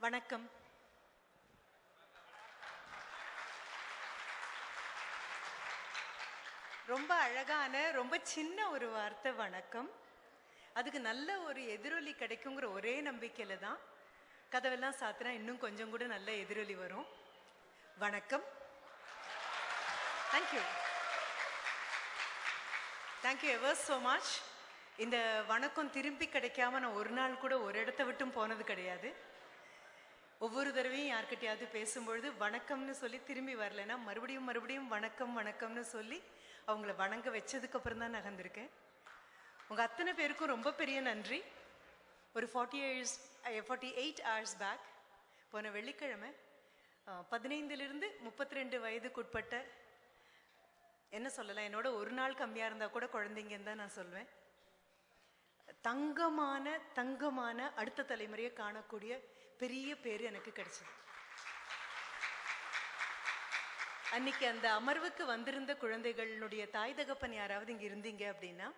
வணக்கம். ரொம்ப அழகான ரொம்ப சின்ன ஒரு வார்த்தை வணக்கம். அதுக்கு நல்ல ஒரு எதிரொலி கிடைக்குங்கிற ஒரே நம்பிக்கையில தான் கதவெல்லாம் சாத்தினா இன்னும் கொஞ்சம் கூட நல்ல எதிரொலி வரும். வணக்கம். தேங்க்யூ தேங்க்யூ எவர் ஸோ மச். இந்த வணக்கம் திரும்பி கிடைக்காம நான் ஒரு நாள் கூட ஒரு இடத்த விட்டும் போனது கிடையாது. ஒவ்வொரு தடவையும் யார்கிட்டயாவது பேசும்பொழுது வணக்கம்னு சொல்லி திரும்பி வரலைன்னா மறுபடியும் வணக்கம் வணக்கம்னு சொல்லி அவங்கள வணங்க வச்சதுக்கு அப்புறம் தான் நகர்ந்திருக்கேன். உங்கள் அத்தனை பேருக்கும் ரொம்ப பெரிய நன்றி. ஒரு 48 hours பேக் போன வெள்ளிக்கிழமை 15லிருந்து 32 வயதுக்குட்பட்ட என்ன சொல்லலாம், என்னோட ஒரு நாள் கம்மியாக இருந்தால் கூட குழந்தைங்கன்னு தான் நான் சொல்வேன். தங்கமான அடுத்த தலைமுறையை காணக்கூடிய பெரிய பேர் எனக்கு கிடைச்சது. அன்னைக்கு அந்த அமர்வுக்கு வந்திருந்த குழந்தைகளுடைய தாய் தகப்பன் யாராவது இங்கே இருந்தீங்க அப்படின்னா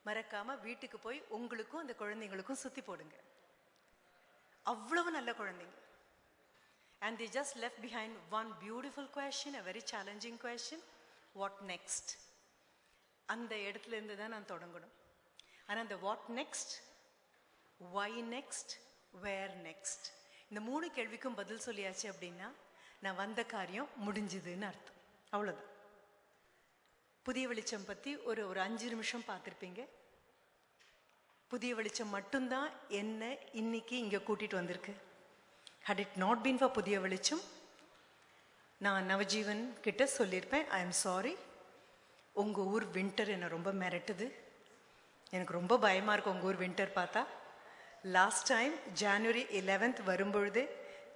மறக்காம வீட்டுக்கு போய் உங்களுக்கும் அந்த குழந்தைங்களுக்கும் சுத்தி போடுங்க. அவ்வளவு நல்ல குழந்தைங்க. And they just left behind one beautiful question, a very challenging question. What next? அந்த இடத்துல இருந்து தான் நான் தொடங்கணும். ஆனால் அந்த what next, why next, where next, இந்த 3 கேள்விக்கும் பதில் சொல்லியாச்சு அப்படின்னா நான் வந்த காரியம் முடிஞ்சுதுன்னு அர்த்தம். அவ்வளோதான். புதிய வெளிச்சம் பற்றி ஒரு 5 நிமிஷம் பார்த்துருப்பீங்க. புதிய வெளிச்சம் மட்டும்தான் என்ன இன்னைக்கு இங்கே கூட்டிகிட்டு வந்திருக்கு. had it not been for புதிய வெளிச்சம் நான் நவஜீவன் கிட்ட சொல்லியிருப்பேன், ஐ எம் சாரி, உங்கள் ஊர் வின்டர் என்னை ரொம்ப மிரட்டுது, எனக்கு ரொம்ப பயமாக இருக்கும் உங்கள் ஊர் வின்டர் பார்த்தா. லாஸ்ட் டைம் January 11th வரும்பொழுது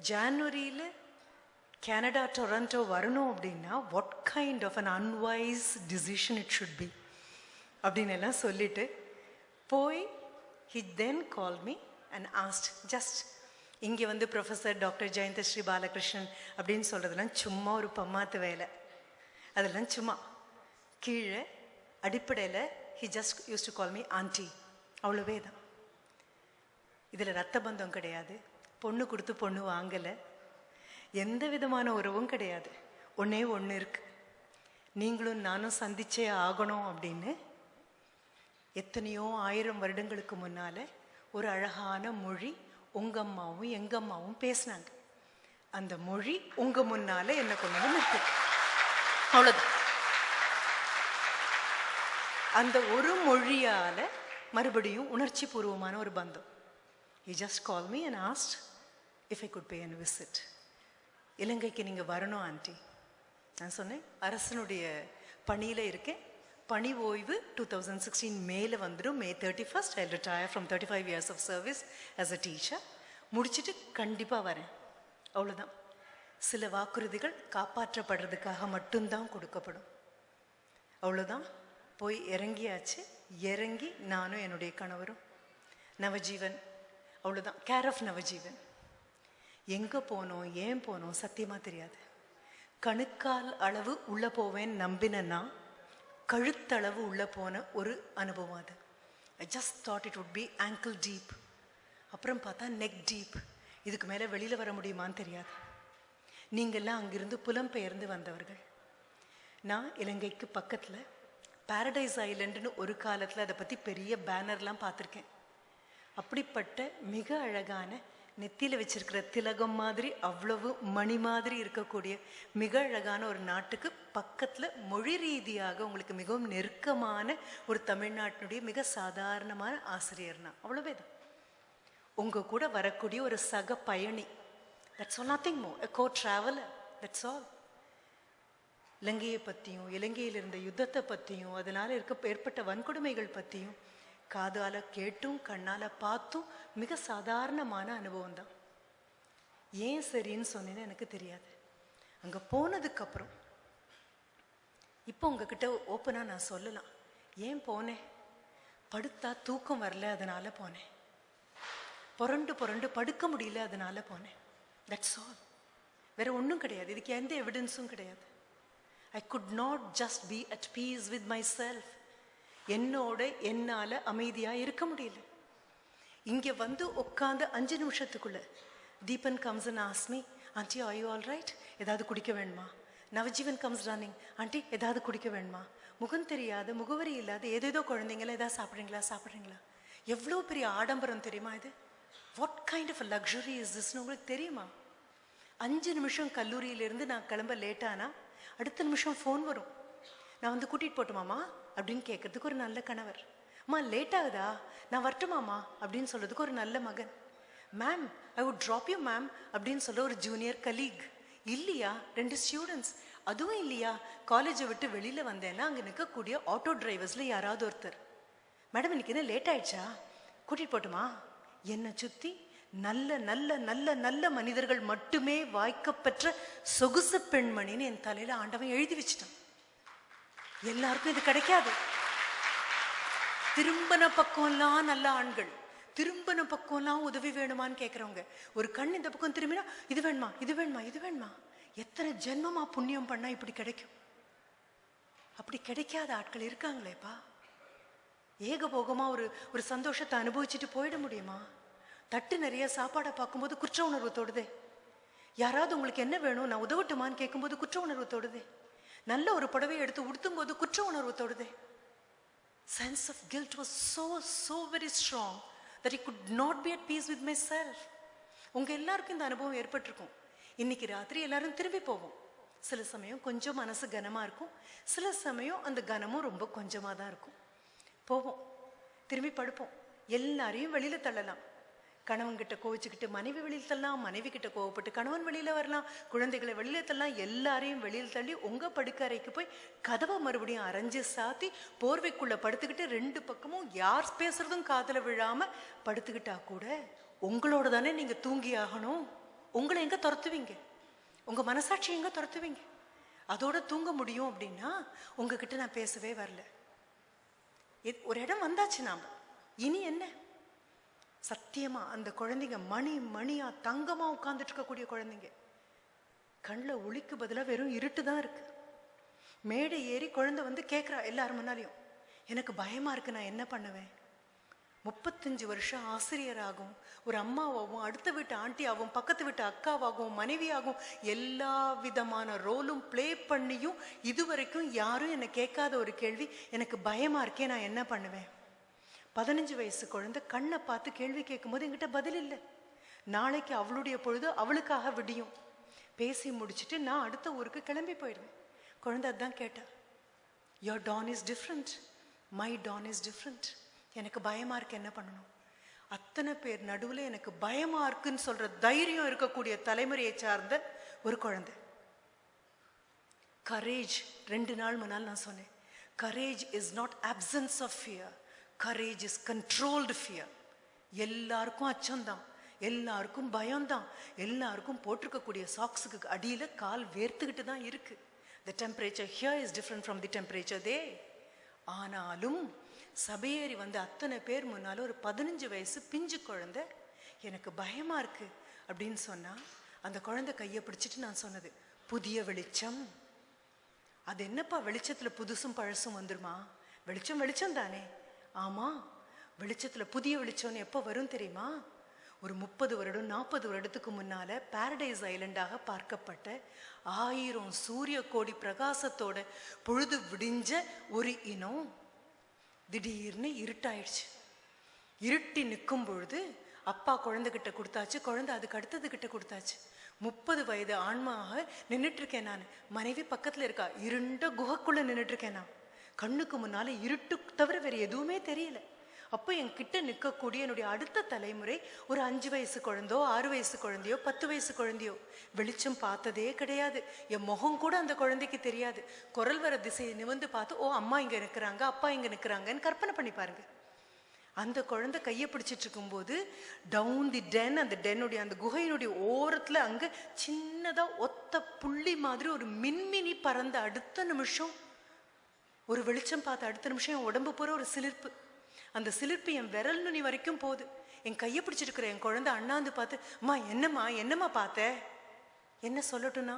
ஜான்வரியில் கனடா டொரண்டோ வரணும் அப்படின்னா what kind of an unwise decision it should be அப்படின்னு எல்லாம் சொல்லிட்டு போய் he then called me and asked, just இங்கே வந்து ப்ரொஃபஸர் டாக்டர் ஜெயந்த ஸ்ரீ பாலகிருஷ்ணன் அப்படின்னு சொல்கிறதெல்லாம் சும்மா ஒரு பம்மாத்து வேலை. அதெல்லாம் சும்மா கீழே அடிப்படையில் he just used to call me auntie. அவ்வளவே தான். இதில் ரத்த பந்தம் கிடையாது, பொண்ணு கொடுத்து பொண்ணு வாங்கலை, எந்த விதமான உறவும் கிடையாது. ஒன்றே ஒன்று இருக்கு, நீங்களும் நானும் சந்திச்சே ஆகணும் அப்படின்னு எத்தனையோ 1000 வருடங்களுக்கு முன்னால் ஒரு அழகான மொழி உங்கள் அம்மாவும் எங்கள் அம்மாவும் பேசினாங்க. அந்த மொழி உங்கள் முன்னால் என்ன கொண்டு வந்து நிற்கு. அவ்வளோதான். அந்த ஒரு மொழியால் மறுபடியும் உணர்ச்சி பூர்வமான ஒரு பந்தம். He just called me and asked if I could pay a visit. இலங்கைக்கு நீங்கள் வரணும் ஆண்டி. நான் சொன்னேன், அரசனுடைய பணியில் இருக்கேன், பணி ஓய்வு 2016 மேலே வந்துடும். May 31st I'll retire from 35 years of service as a teacher. முடிச்சுட்டு கண்டிப்பாக வரேன். அவ்வளோதான். சில வாக்குறுதிகள் காப்பாற்றப்படுறதுக்காக மட்டும்தான் கொடுக்கப்படும். அவ்வளோதான். போய் இறங்கியாச்சு. இறங்கி நானும் என்னுடைய கணவரும் நவஜீவன், அவ்வளோதான். Care of Navajeevan. எங்கே போனோம் ஏன் போனோம் சத்தியமாக தெரியாது. கணுக்கால் அளவு உள்ளே போவேன் நம்பினேன்னா கழுத்தளவு உள்ளே போன ஒரு அனுபவம் அது. I just thought it would be angle deep. அப்புறம் பார்த்தா நெக் டீப். இதுக்கு மேலே வெளியில் வர முடியுமான்னு தெரியாது. நீங்கள்லாம் அங்கிருந்து புலம்பெயர்ந்து வந்தவர்கள். நான் இலங்கைக்கு பக்கத்தில் பாரடைஸ் ஐலண்டுன்னு ஒரு காலத்தில் அதை பற்றி பெரிய பேனர்லாம் பார்த்துருக்கேன். அப்படிப்பட்ட மிக அழகான நெத்தியில் வச்சிருக்கிற திலகம் மாதிரி அவ்வளவு மணி மாதிரி இருக்கக்கூடிய மிக அழகான ஒரு நாட்டுக்கு பக்கத்தில் மொழி ரீதியாக உங்களுக்கு மிகவும் நெருக்கமான ஒரு தமிழ்நாட்டினுடைய மிக சாதாரணமான ஆசிரியர்னா அவ்வளவே தான். உங்கள் கூட வரக்கூடிய ஒரு சக பயணி. That's all, nothing more. A co traveller, that's all. இலங்கையை பற்றியும் இலங்கையில் இருந்த யுத்தத்தை பற்றியும் அதனால் ஏற்பட்ட வன்கொடுமைகள் பற்றியும் காதால் கேட்டும் கண்ணால் பார்த்தும் மிக சாதாரணமான அனுபவம் தான். ஏன் சரின்னு சொன்னேன்னு எனக்கு தெரியாது. அங்கே போனதுக்கப்புறம் இப்போ உங்ககிட்ட ஓப்பனாக நான் சொல்லலாம், ஏன் போனேன், படுத்தா தூக்கம் வரல அதனால் போனேன், புரண்டு படுக்க முடியல அதனால் போனேன். That's all. வேற ஒன்றும் கிடையாது. இதுக்கு எந்த எவிடன்ஸும் கிடையாது. I could not just be at peace with myself. என்னோட என்னால் அமைதியாக இருக்க முடியல. இங்கே வந்து உட்காந்து 5 நிமிஷத்துக்குள்ள Deepan comes and asks me, auntie, are you all right? ஏதாவது குடிக்க வேணுமா? நவஜீவன் comes running, auntie, ஏதாவது குடிக்க வேணுமா? முகம் தெரியாத, முகவரி இல்லாத ஏதேதோ குழந்தைங்கள ஏதாவது சாப்பிட்றீங்களா? எவ்வளோ பெரிய ஆடம்பரம் தெரியுமா இது? What kind of luxury is திஸ்னு உங்களுக்கு தெரியுமா? 5 நிமிஷம் கல்லூரியிலேருந்து நான் கிளம்ப லேட்டானா அடுத்த நிமிஷம் ஃபோன் வரும். நான் வந்து கூட்டிகிட்டு போட்டுமாமா அப்படின்னு கேட்கறதுக்கு ஒரு நல்ல கணவர். அம்மா லேட் ஆகுதா, நான் வரட்டுமாமா அப்படின்னு சொல்றதுக்கு ஒரு நல்ல மகன். Ma'am, I would drop you ma'am அப்படின்னு சொல்ல ஒரு ஜூனியர் கலீக். இல்லையா 2 ஸ்டூடெண்ட்ஸ். அதுவும் இல்லையா காலேஜை விட்டு வெளியில வந்தேன்னா அங்கே நிற்கக்கூடிய ஆட்டோ டிரைவர்ஸ்ல யாராவது ஒருத்தர், மேடம் இன்னைக்கு என்ன லேட் ஆயிடுச்சா, கூட்டிட்டு போட்டுமா? என்னை சுத்தி நல்ல நல்ல நல்ல நல்ல மனிதர்கள் மட்டுமே வாய்க்கப்பெற்ற சொகுசு பெண்மணின்னு என் தலையில ஆண்டவன் எழுதி வச்சுட்டான். எல்லாருக்கும் இது கிடைக்காது. திரும்பின பக்கம்லாம் நல்ல ஆண்கள், திரும்பின பக்கம்லாம் உதவி வேணுமான்னு கேட்குறவங்க. ஒரு கண் இந்த பக்கம் திரும்பினா இது வேணுமா, இது வேணுமா, இது வேணுமா. எத்தனை ஜென்மமா புண்ணியம் பண்ணா இப்படி கிடைக்கும்? அப்படி கிடைக்காத ஆட்கள் இருக்காங்களேப்பா. ஏகபோகமா ஒரு சந்தோஷத்தை அனுபவிச்சுட்டு போயிட முடியுமா? தட்டு நிறைய சாப்பாடை பார்க்கும்போது குற்ற உணர்வு தொடுதே. யாராவது உங்களுக்கு என்ன வேணும் நான் உதவட்டுமான்னு கேட்கும்போது குற்ற உணர்வு தொடுதே. நல்ல ஒரு புடவையை எடுத்து உடுத்தும் போது குற்ற உணர்வு தொடுதே. Sense of guilt was so very strong that I could not be at peace with myself. உங்க எல்லாருக்கும் இந்த அனுபவம் ஏற்பட்டிருக்கும். இன்னைக்கு ராத்திரி எல்லாரும் திரும்பி போவோம். சில சமயம் கொஞ்சம் மனசு கனமா இருக்கும், சில சமயம் அந்த கனமும் ரொம்ப கொஞ்சமா தான் இருக்கும். போவோம், திரும்பி படுப்போம், எல்லாரையும் வெளியில தள்ளலாம். கணவன் கிட்ட கோவிச்சுக்கிட்டு மனைவி வெளியில் தள்ளலாம், மனைவி கிட்ட கோவப்பட்டு கணவன் வெளியில வரலாம், குழந்தைகளை வெளியில தள்ளலாம். எல்லாரையும் வெளியில் தள்ளி உங்க படுக்கறைக்கு போய் கதவை மறுபடியும் அரைஞ்சு சாத்தி போர்வைக்குள்ள படுத்துக்கிட்டு 2 பக்கமும் யார் பேசுறதும் காதுல விழாம படுத்துக்கிட்டா கூட உங்களோட தானே நீங்க தூங்கி ஆகணும். உங்களை எங்க துரத்துவீங்க? உங்க மனசாட்சி எங்க துரத்துவீங்க? அதோட தூங்க முடியும் அப்படின்னா உங்ககிட்ட நான் பேசவே வரல. ஒரு இடம் வந்தாச்சு நாம, இனி என்ன? சத்தியமா அந்த குழந்தைங்க மணியா தங்கமா உட்கார்ந்துட்டு இருக்கக்கூடிய குழந்தைங்க. கண்ணில் ஒளிக்கு பதிலா வெறும் இருட்டு தான் இருக்கு. மேடை ஏறி குழந்தை வந்து கேட்குறா எல்லாரும் முன்னாலையும், எனக்கு பயமா இருக்கு, நான் என்ன பண்ணுவேன்? 35 வருஷம் ஆசிரியராகும், ஒரு அம்மாவாகவும், அடுத்த வீட்டு ஆண்டியாகவும், பக்கத்து வீட்டு அக்காவாகவும், மனைவியாகவும் எல்லா விதமான ரோலும் பிளே பண்ணியும் இதுவரைக்கும் யாரும் என்னை கேட்காத ஒரு கேள்வி, எனக்கு பயமா இருக்கே, நான் என்ன பண்ணுவேன்? 15 வயசு குழந்தை கண்ணை பார்த்து கேள்வி கேட்கும் போது என்கிட்ட பதில் இல்லை. நாளைக்கு அவளுடைய பொழுது அவளுக்காக விடியும். பேசி முடிச்சுட்டு நான் அடுத்த ஊருக்கு கிளம்பி போயிடுவேன். குழந்தை அதான் கேட்டா, your dawn is different, my dawn is different. எனக்கு பயமா இருக்கு, என்ன பண்ணணும்? அத்தனை பேர் நடுவில் எனக்கு பயமா இருக்குன்னு சொல்ற தைரியம் இருக்கக்கூடிய தலைமுறையை சார்ந்த ஒரு குழந்தை. கரேஜ் 2 நாள் முன்னால் நான் சொன்னேன், courage is not absence of fear, courage is controlled fear. எல்லாருக்கும் அச்சம்தான், எல்லாருக்கும் பயம்தான், எல்லாருக்கும் போட்டிருக்கக்கூடிய சாக்ஸுக்கு அடியில கால் வேர்த்துக்கிட்டு தான் இருக்கு. The temperature here is different from the temperature there. ஆனாலும் சபையேறி வந்த அத்தனை பேர் முன்னால ஒரு 15 வயசு பிஞ்சு குழந்தை எனக்கு பயமா இருக்கு அப்படின்னு சொன்னா, அந்த குழந்தை கையை பிடிச்சிட்டு நான் சொன்னது, புதிய வெளிச்சம். அது என்னப்பா வெளிச்சத்துல புதுசும் பழசும் வந்துருமா? வெளிச்சம் வெளிச்சம் தானே. ஆமா, வெளிச்சத்துல புதிய வெளிச்சம்னு எப்போ வரும் தெரியுமா? ஒரு 30 வருடம் 40 வருடத்துக்கு முன்னால பாரடைஸ் ஐலண்டாக பார்க்கப்பட்ட 1000 சூரிய கோடி பிரகாசத்தோட பொழுது விடிஞ்ச ஒரு இனம் திடீர்னு இருட்டாயிடுச்சு. இருட்டி நிற்கும் பொழுது அப்பா குழந்தைகிட்ட கொடுத்தாச்சு, குழந்தை அதுக்கு அடுத்தது கிட்ட கொடுத்தாச்சு. 30 வயது ஆன்மாக நின்றுட்டு இருக்கேன் நான், மனைவி பக்கத்துல இருக்கா, இருண்ட குகைக்குள்ள நின்றுட்டு இருக்கேன் நான். கண்ணுக்கு முன்னால இருட்டு தவிர வேற எதுவுமே தெரியல. அப்போ என் கிட்ட நிற்கக்கூடிய என்னுடைய அடுத்த தலைமுறை ஒரு 5 வயசு குழந்தையோ 6 வயசு குழந்தையோ 10 வயசு குழந்தையோ. வெளிச்சம் பார்த்ததே கிடையாது, என் முகம் கூட அந்த குழந்தைக்கு தெரியாது. குரல் வர திசையை நிமிர்ந்து பார்த்து, ஓ அம்மா இங்க நிற்கிறாங்க, அப்பா இங்க நிற்கிறாங்கன்னு கற்பனை பண்ணி பாருங்க. அந்த குழந்தை கையை பிடிச்சிட்டு இருக்கும்போது டவுன் தி டென், அந்த டென்னுடைய அந்த குகையினுடைய ஓரத்துல அங்க சின்னதா ஒத்த புள்ளி மாதிரி ஒரு மின்மினி பறந்த அடுத்த நிமிஷம் ஒரு வெளிச்சம் பார்த்த அடுத்த நிமிஷம் என் உடம்பு பூரா ஒரு சிலிர்ப்பு. அந்த சிலிர்ப்பு என் விரல் நுனி வரைக்கும் போகுது. என் கையை பிடிச்சிருக்கிற என் குழந்தை அண்ணாந்து பார்த்து, அம்மா என்னம்மா பார்த்த? என்ன சொல்லட்டும்னா,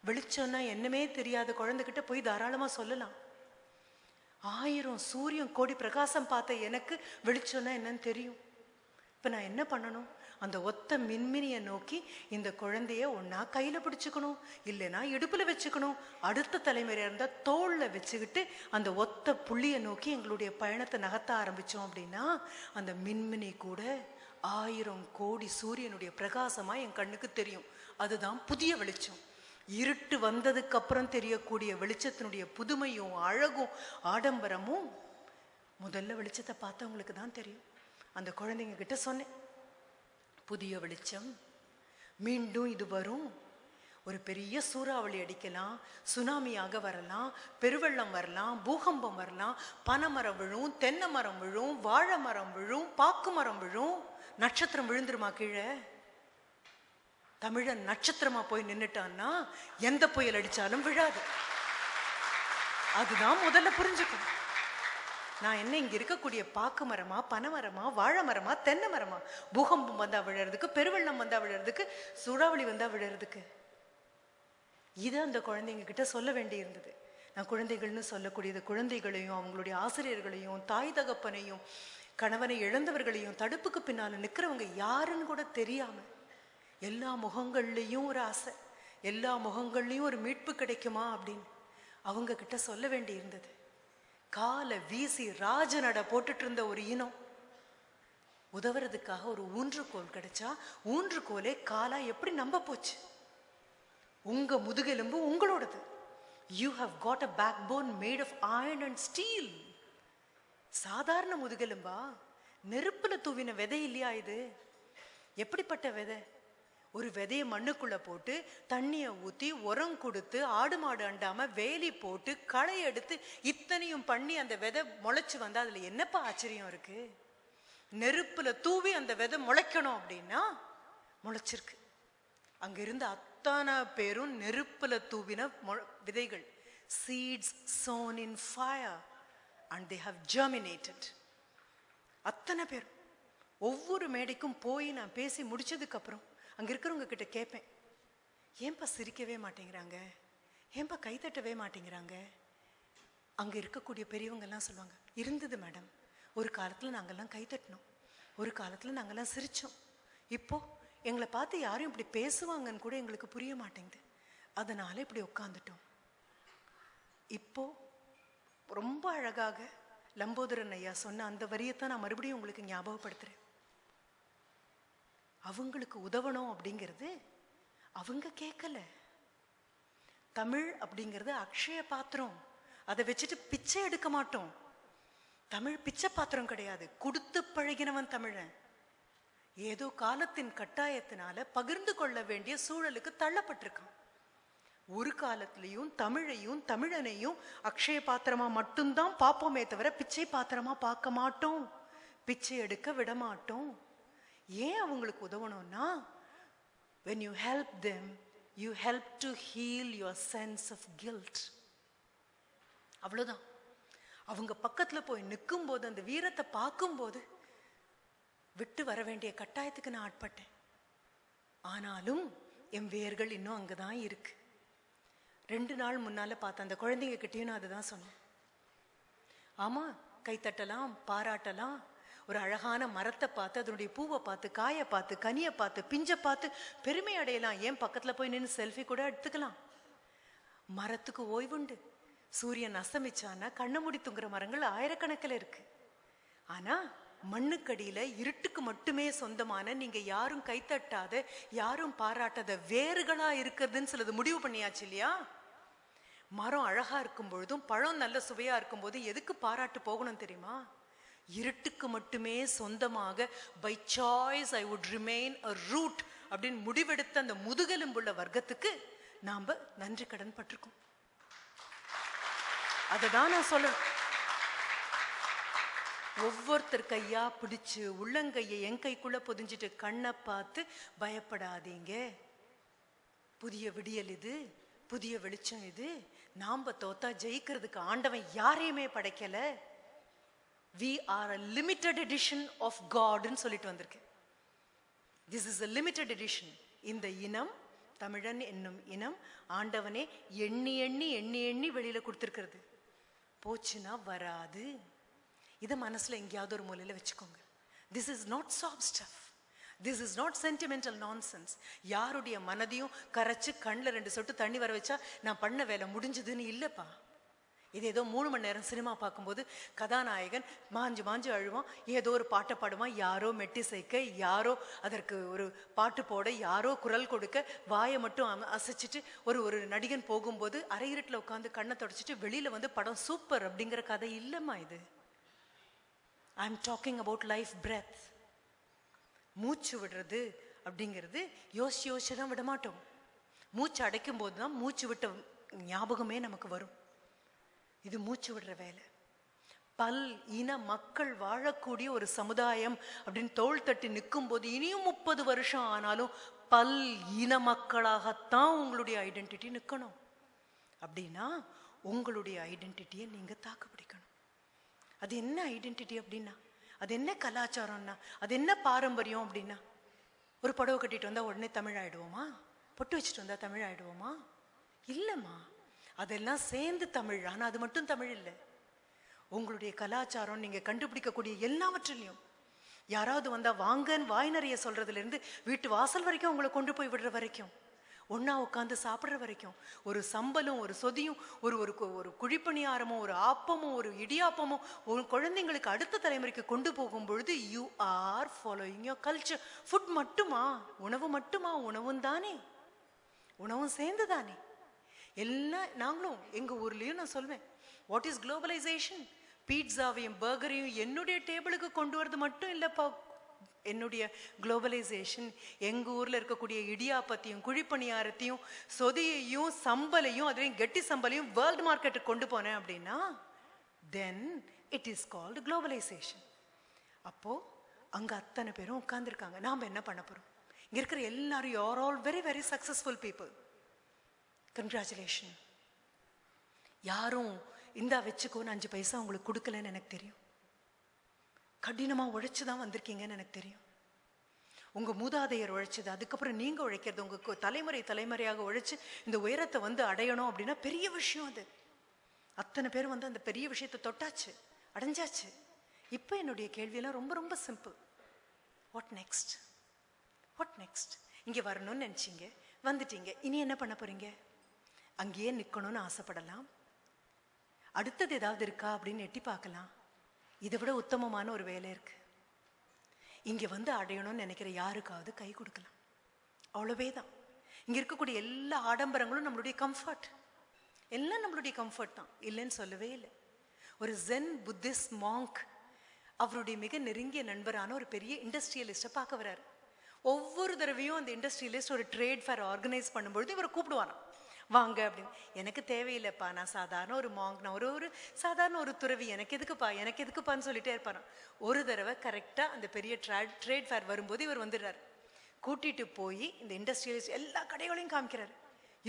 வெளிச்சம்னா என்னமே தெரியாத குழந்தைகிட்ட போய் தாராளமா சொல்லலாம். 1000 சூரியன் கோடி பிரகாசம் பார்த்த எனக்கு வெளிச்சம்னா என்னன்னு தெரியும். இப்போ நான் என்ன பண்ணணும்? அந்த ஒத்த மின்மினியை நோக்கி இந்த குழந்தைய ஒன்னா கையில பிடிச்சுக்கணும், இல்லைன்னா இடுப்புல வச்சுக்கணும், அடுத்த தலைமுறையா இருந்தா தோல்ல வச்சுக்கிட்டு அந்த ஒத்த புள்ளியை நோக்கி எங்களுடைய பயணத்தை நகர்த்த ஆரம்பிச்சோம் அப்படின்னா அந்த மின்மினி கூட 1000 கோடி சூரியனுடைய பிரகாசமா என் கண்ணுக்கு தெரியும். அதுதான் புதிய வெளிச்சம். இருட்டு வந்ததுக்கு அப்புறம் தெரியக்கூடிய வெளிச்சத்தினுடைய புதுமையும் அழகும் ஆடம்பரமும் முதல்ல வெளிச்சத்தை பார்த்தவங்களுக்கு தான் தெரியும். அந்த குழந்தைங்க கிட்ட சொன்னேன், புதிய வெளிச்சம் மீண்டும் இது வரும். ஒரு பெரிய சூறாவளி அடிக்கலாம், சுனாமியாக வரலாம், பெருவெள்ளம் வரலாம், பூகம்பம் வரலாம், பனைமரம் விழும், தென்னை மரம் விழும், வாழை மரம் விழும், பாக்கு மரம் விழும். நட்சத்திரம் விழுந்துருமா கீழே? தமிழன் நட்சத்திரமா போய் நின்னுட்டான்னா எந்த புயல் அடிச்சாலும் விழாது. அதுதான் முதல்ல புரிஞ்சுக்கணும். நான் என்ன இங்க இருக்கக்கூடிய பாக்கு மரமா, பனை மரமா, வாழை மரமா, தென்னை மரமா? பூகம்பம் வந்தா விழறதுக்கு, பெருவெள்ளம் வந்தா விழறதுக்கு, சூறாவளி வந்தா விழறதுக்கு. இதை அந்த குழந்தைங்க கிட்ட சொல்ல வேண்டி இருந்தது. நான் குழந்தைகள்னு சொல்லக்கூடியது குழந்தைகளையும் அவங்களுடைய ஆசிரியர்களையும் தாய் தகப்பனையும் கணவனை இழந்தவர்களையும் தடுப்புக்கு பின்னால நிக்கிறவங்க யாருன்னு கூட தெரியாம எல்லா முகங்கள்லையும் ஒரு ஆசை, எல்லா முகங்கள்லையும் ஒரு மீட்பு கிடைக்குமா அப்படின்னு அவங்க கிட்ட சொல்ல வேண்டி இருந்தது. காலை வீசி ராஜநடை போட்டுட்டு இருந்த ஒரு இனம் உதவுறதுக்காக ஒரு ஊன்றுகோல் கிடைச்சா ஊன்றுகோலே காலா எப்படி நம்ப போச்சு? உங்க முதுகெலும்பு உங்களோடது. You have got a backbone made of iron and steel. சாதாரண முதுகெலும்பா? நெருப்புல தூவின விதை இல்லையா இது? எப்படிப்பட்ட விதை? ஒரு விதையை மண்ணுக்குள்ள போட்டு தண்ணியை ஊத்தி உரம் கொடுத்து ஆடு மாடு அண்டாம வேலி போட்டு களை எடுத்து இத்தனையும் பண்ணி அந்த விதை முளைச்சு வந்தா அதுல என்னப்பா ஆச்சரியம் இருக்கு? நெருப்புல தூவி அந்த விதை முளைக்கணும் அப்படின்னா முளைச்சிருக்கு. அங்க இருந்த அத்தனை பேரும் நெருப்புல தூவின விதைகள். seeds sown in fire and they have germinated. அத்தனை பேர். ஒவ்வொரு மேடைக்கும் போய் நான் பேசி முடிச்சதுக்கு அப்புறம் அங்க இருக்கிறவங்க கிட்ட கேட்பேன், ஏன்பா சிரிக்கவே மாட்டேங்கிறாங்க, ஏன்பா கைத்தட்டவே மாட்டேங்கிறாங்க? அங்க இருக்கக்கூடிய பெரியவங்க எல்லாம் சொல்லுவாங்க, இருந்தது மேடம், ஒரு காலத்துல நாங்கெல்லாம் கைத்தட்டணும், ஒரு காலத்துல நாங்கெல்லாம் சிரிச்சோம், இப்போ எங்களை பார்த்து யாரும் இப்படி பேசுவாங்கன்னு கூட எங்களுக்கு புரிய மாட்டேங்குது, அதனால இப்படி உட்காந்துட்டோம். இப்போ ரொம்ப அழகாக லம்போதரன் ஐயா சொன்ன அந்த வரியத்தான் நான் மறுபடியும் உங்களுக்கு ஞாபகப்படுத்துறேன். அவங்களுக்கு உதவணும் அப்படிங்கிறது அவங்க கேட்கல. தமிழ் அப்படிங்கிறது அக்ஷய பாத்திரம். அதை வச்சுட்டு பிச்சை எடுக்க மாட்டோம். தமிழ் பிச்சை பாத்திரம் கிடையாது. கொடுத்து பழகினவன் தமிழன். ஏதோ காலத்தின் கட்டாயத்தினால பகிர்ந்து கொள்ள வேண்டிய சூழலுக்கு தள்ளப்பட்டிருக்கான். ஒரு காலத்திலையும் தமிழையும் தமிழனையும் அக்ஷய பாத்திரமா மட்டும்தான் பார்ப்போமே தவிர பிச்சை பாத்திரமா பார்க்க மாட்டோம், பிச்சை எடுக்க விட மாட்டோம். ஏன் அவங்களுக்கு உதவணும்னா, when you help them you help to heal your sense of guilt. அவ்வளவுதான். அவங்க பக்கத்துல போய் நிற்கும் போது அந்த வீரத்தை பார்க்கும் போது விட்டு வர வேண்டிய கட்டாயத்துக்கு நான் ஆட்பட்டேன். ஆனாலும் என் வேர்கள் இன்னும் அங்கதான் இருக்கு. 2 நாள் முன்னால பார்த்த அந்த குழந்தைங்க கிட்டயும் நான் அதுதான் சொன்னேன். ஆமா, கைத்தட்டலாம், பாராட்டலாம், ஒரு அழகான மரத்தை பார்த்து அதனுடைய பூவை பார்த்து காயை பார்த்து கனியை பார்த்து பிஞ்சை பார்த்து பெருமை அடையலாம். ஏன் பக்கத்துல போய் நின்று செல்ஃபி கூட எடுத்துக்கலாம். மரத்துக்கு ஓய்வுண்டு. சூரியன் அஸ்தமிச்சானா கண்ண மூடி தூங்குற மரங்கள் ஆயிரக்கணக்கில் இருக்கு. ஆனா மண்ணுக்கடியில இருட்டுக்கு மட்டுமே சொந்தமான, நீங்க யாரும் கைத்தட்டாத, யாரும் பாராட்டாத வேர்களா இருக்கிறதுன்னு சிலது முடிவு பண்ணியாச்சு இல்லையா? மரம் அழகா இருக்கும் பொழுதும் பழம் நல்ல சுவையா இருக்கும் போது எதுக்கு பாராட்டு போகணும் தெரியுமா? இருட்டுக்கு மட்டுமே சொந்தமாக by choice I would remain a root அப்படின்னு முடிவெடுத்த அந்த முதுகெலும்புள்ள வர்க்கத்துக்கு நாம நன்றி கடன் பட்டிருக்கோம். அததான் நான் சொல்லணும். ஒவ்வொருத்தர் கையா பிடிச்சு உள்ளங்கையை என் கைக்குள்ள பொதிஞ்சிட்டு கண்ணை பார்த்து பயப்படாதீங்க, புதிய விடியல் இது, புதிய வெளிச்சம் இது, நாம தோத்தா ஜெயிக்கிறதுக்கு ஆண்டவன் யாரையுமே படைக்கல, we are a limited edition of God ன்னு சொல்லிட்டு வந்திருக்கேன். This is a limited edition. இந்த இனம், தமிழன் என்னும் இனம், ஆண்டவனே எண்ணி எண்ணி எண்ணி எண்ணி வெளியில கொடுத்திருக்கிறது. போச்சுன்னா வராது. இதை மனசுல எங்கேயாவது ஒரு மூலையில வச்சுக்கோங்க. This is not sob stuff. This is not sentimental nonsense. யாருடைய மனதையும் கரைச்சு கண்ணில் 2 சொட்டு தண்ணி வர வச்சா நான் பண்ண வேலை முடிஞ்சதுன்னு இல்லைப்பா. இது ஏதோ 3 மணி நேரம் சினிமா பார்க்கும்போது கதாநாயகன் மாஞ்சு மாஞ்சு அழுவான், ஏதோ ஒரு பாட்டை பாடுவான், யாரோ மெட்டி சேர்க்க, யாரோ அதற்கு ஒரு பாட்டு போட, யாரோ குரல் கொடுக்க, வாயை மட்டும் அசைச்சிட்டு ஒரு நடிகன் போகும்போது அரையிருட்டில் உட்காந்து கண்ணை தொடச்சிட்டு வெளியில வந்து படம் சூப்பர் அப்படிங்கிற கதை இல்லைம்மா இது. I am talking about life breath. மூச்சு விடுறது அப்படிங்கிறது யோசிச்சு தான் விட மாட்டோம். மூச்சு அடைக்கும் போது தான் மூச்சு விட்ட ஞாபகமே நமக்கு வரும். இது மூச்சு விடுற வேலை. பல் இன மக்கள் வாழக்கூடிய ஒரு சமுதாயம் அப்படின்னு தோள் தட்டி நிற்கும் போது இனியும் 30 வருஷம் ஆனாலும் பல் இன மக்களாகத்தான் உங்களுடைய ஐடென்டிட்டி நிற்கணும். அப்படின்னா உங்களுடைய ஐடென்டிட்டியை நீங்க தாக்கு பிடிக்கணும். அது என்ன ஐடென்டிட்டி அப்படின்னா, அது என்ன கலாச்சாரம்னா, அது என்ன பாரம்பரியம் அப்படின்னா, ஒரு புடவை கட்டிட்டு வந்தா உடனே தமிழ் ஆயிடுவோமா? பொட்டு வச்சுட்டு வந்தா தமிழ் ஆயிடுவோமா? இல்லம்மா, அதெல்லாம் சேர்ந்து தமிழ். ஆனா அது மட்டும் தமிழ் இல்லை. உங்களுடைய கலாச்சாரம் நீங்க கண்டுபிடிக்கக்கூடிய எல்லாவற்றிலையும் யாராவது வந்தா வாங்கன்னு வாய் நிறைய சொல்றதுல இருந்து வீட்டு வாசல் வரைக்கும் உங்களை கொண்டு போய் விடுற வரைக்கும், ஒன்னா உட்காந்து சாப்பிட்ற வரைக்கும், ஒரு சம்பலும் ஒரு சொதியும் ஒரு குழிப்பணியாரமும் ஒரு ஆப்பமும் ஒரு இடியாப்பமும் ஒரு குழந்தைங்களுக்கு அடுத்த தலைமுறைக்கு கொண்டு போகும் பொழுது you are following your culture. Food மட்டுமா? உணவு மட்டுமா? உணவும் தானே, உணவும் சேர்ந்து தானே. எல்லாம் நாங்களும் எங்க ஊர்லயும் நான் சொல்வேன், வாட் இஸ் குளோபலைசேஷன்? பீட்சாவையும் பர்கரையும் என்னுடைய டேபிளுக்கு கொண்டு வரது மட்டும் இல்லப்பா என்னுடைய குளோபலைசேஷன். எங்க ஊர்ல இருக்கக்கூடிய இடியாப்பத்தையும் குழிப்பணியாரத்தையும் சொதியையும் சம்பலையும் அதுலையும் கெட்டி சம்பலையும் வேர்ல்டு மார்க்கெட்டுக்கு கொண்டு போனேன் அப்படின்னா then it is called globalisation. அப்போ அங்க அத்தனை பேரும் உட்கார்ந்துருக்காங்க. நாம என்ன பண்ண போறோம்? இங்க இருக்கிற எல்லாரும் you are all very very successful people. Congratulation. யாரும் இந்தா வச்சுக்கோன்னு 5 பைசா உங்களுக்கு கொடுக்கலன்னு எனக்கு தெரியும். கடினமா உழைச்சுதான் வந்திருக்கீங்கன்னு எனக்கு தெரியும். உங்க மூதாதையர் உழைச்சது, அதுக்கப்புறம் நீங்க உழைக்கிறது, உங்க தலைமுறையாக உழைச்சு இந்த உயரத்தை வந்து அடையணும் அப்படின்னா பெரிய விஷயம் அது. அத்தனை பேர் வந்து அந்த பெரிய விஷயத்தை தொட்டாச்சு, அடைஞ்சாச்சு. இப்ப என்னுடைய கேள்வியெல்லாம் ரொம்ப ரொம்ப simple. What next? What next? இங்க வரணும்னு நினைச்சீங்க, வந்துட்டீங்க, இனி என்ன பண்ண போறீங்க? அங்கேயே நிக்கணும்னு ஆசைப்படலாம். அடுத்தது ஏதாவது இருக்கா அப்படின்னு எட்டி பார்க்கலாம். இதை விட உத்தமமான ஒரு வேலை இருக்கு. இங்க வந்து அடையணும்னு நினைக்கிற யாருக்காவது கை கொடுக்கலாம். அவ்வளவே தான். இங்க இருக்கக்கூடிய எல்லா ஆடம்பரங்களும் நம்மளுடைய கம்ஃபர்ட், எல்லாம் நம்மளுடைய கம்ஃபர்ட் தான், இல்லைன்னு சொல்லவே இல்லை. ஒரு ஜென் புத்திஸ்ட் மாங்க் அவருடைய மிக நெருங்கிய நண்பரான ஒரு பெரிய இண்டஸ்ட்ரியலிஸ்டை பார்க்க வர்றாரு. ஒவ்வொரு தடவையும் அந்த இண்டஸ்ட்ரியலிஸ்ட் ஒரு ட்ரேட் ஃபேர் ஆர்கனைஸ் பண்ணும்பொழுது இவரை கூப்பிடுவாராம், வாங்க அப்படின்னு. எனக்கு தேவையில்லைப்பா, நான் சாதாரண ஒரு மாங்க், நான் ஒரு சாதாரண ஒரு துறவி, எனக்கு எதுக்குப்பான்னு சொல்லிட்டே இருப்பாராம். ஒரு தடவை கரெக்டாக அந்த பெரிய ட்ரேட் ஃபேர் வரும்போது இவர் வந்துடுறாரு. கூட்டிட்டு போய் இந்த இண்டஸ்ட்ரியலிஸ்ட் எல்லா கடைகளையும் காமிக்கிறாரு.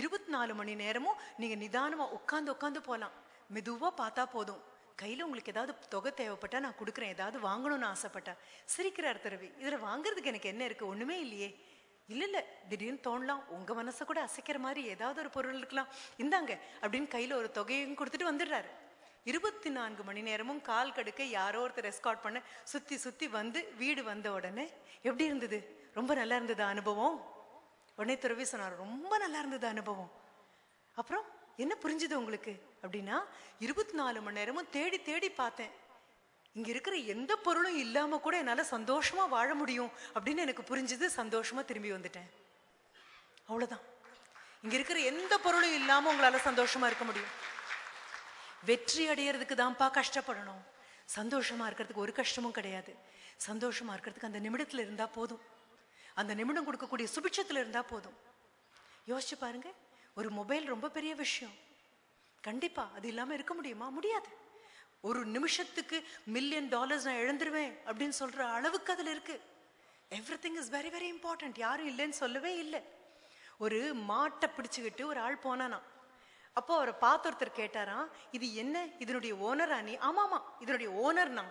24 மணி நேரமும் நீங்க நிதானமா உட்காந்து போகலாம். மெதுவா பார்த்தா போதும். கையில உங்களுக்கு ஏதாவது தொகை தேவைப்பட்டா நான் கொடுக்குறேன், ஏதாவது வாங்கணும்னு ஆசைப்பட்டா. சிரிக்கிறார் துறவி. இதுல வாங்குறதுக்கு எனக்கு என்ன இருக்கு? ஒண்ணுமே இல்லையே. இல்ல திடீர்னு தோணலாம், உங்க மனசை கூட அசைக்கிற மாதிரி ஏதாவது ஒரு பொருள் இருக்கலாம், இந்தாங்க அப்படின்னு கையில ஒரு தொகையும் கொடுத்துட்டு வந்துடுறாரு. 24 மணி நேரமும் கால் கடுக்க யாரோ ஒருத்தர் எஸ்கார்ட் பண்ண சுத்தி வந்து வீடு வந்த உடனே எப்படி இருந்தது? ரொம்ப நல்லா இருந்தது அனுபவம். உடனே துறவி சொன்னார், ரொம்ப நல்லா இருந்தது அனுபவம். அப்புறம் என்ன புரிஞ்சுது உங்களுக்கு அப்படின்னா, 24 மணி நேரமும் தேடி தேடி பார்த்தேன், இங்க இருக்கிற எந்த பொருளும் இல்லாம கூட என்னால சந்தோஷமா வாழ முடியும் அப்படின்னு எனக்கு புரிஞ்சுது. சந்தோஷமா திரும்பி வந்துட்டேன். அவ்வளவுதான். இங்க இருக்கிற எந்த பொருளும் இல்லாம உங்களால சந்தோஷமா இருக்க முடியும். வெற்றி அடையறதுக்கு தான்ப்பா கஷ்டப்படணும். சந்தோஷமா இருக்கிறதுக்கு ஒரு கஷ்டமும் கிடையாது. சந்தோஷமா இருக்கிறதுக்கு அந்த நிமிடத்துல இருந்தா போதும். அந்த நிமிடம் கொடுக்கக்கூடிய சுபிட்சத்துல இருந்தா போதும். யோசிச்சு பாருங்க, ஒரு மொபைல் ரொம்ப பெரிய விஷயம். கண்டிப்பா அது இல்லாம இருக்க முடியுமா? முடியாது. ஒரு நிமிஷத்துக்கு $1 மில்லியன் நான் இழந்துருவேன் அப்படின்னு சொல்ற அளவுக்கு அதுல இருக்கு. Everything is very very important. யாரும் இல்லைன்னு சொல்லவே இல்லை. ஒரு மாட்டை பிடிச்சுக்கிட்டு ஒரு ஆள் போனானா. அப்போ அவரை பார்த்து ஒருத்தர் கேட்டாராம், இது என்ன, இதனுடைய ஓனரா நீ? ஆமாமா, இதனுடைய ஓனர்னா.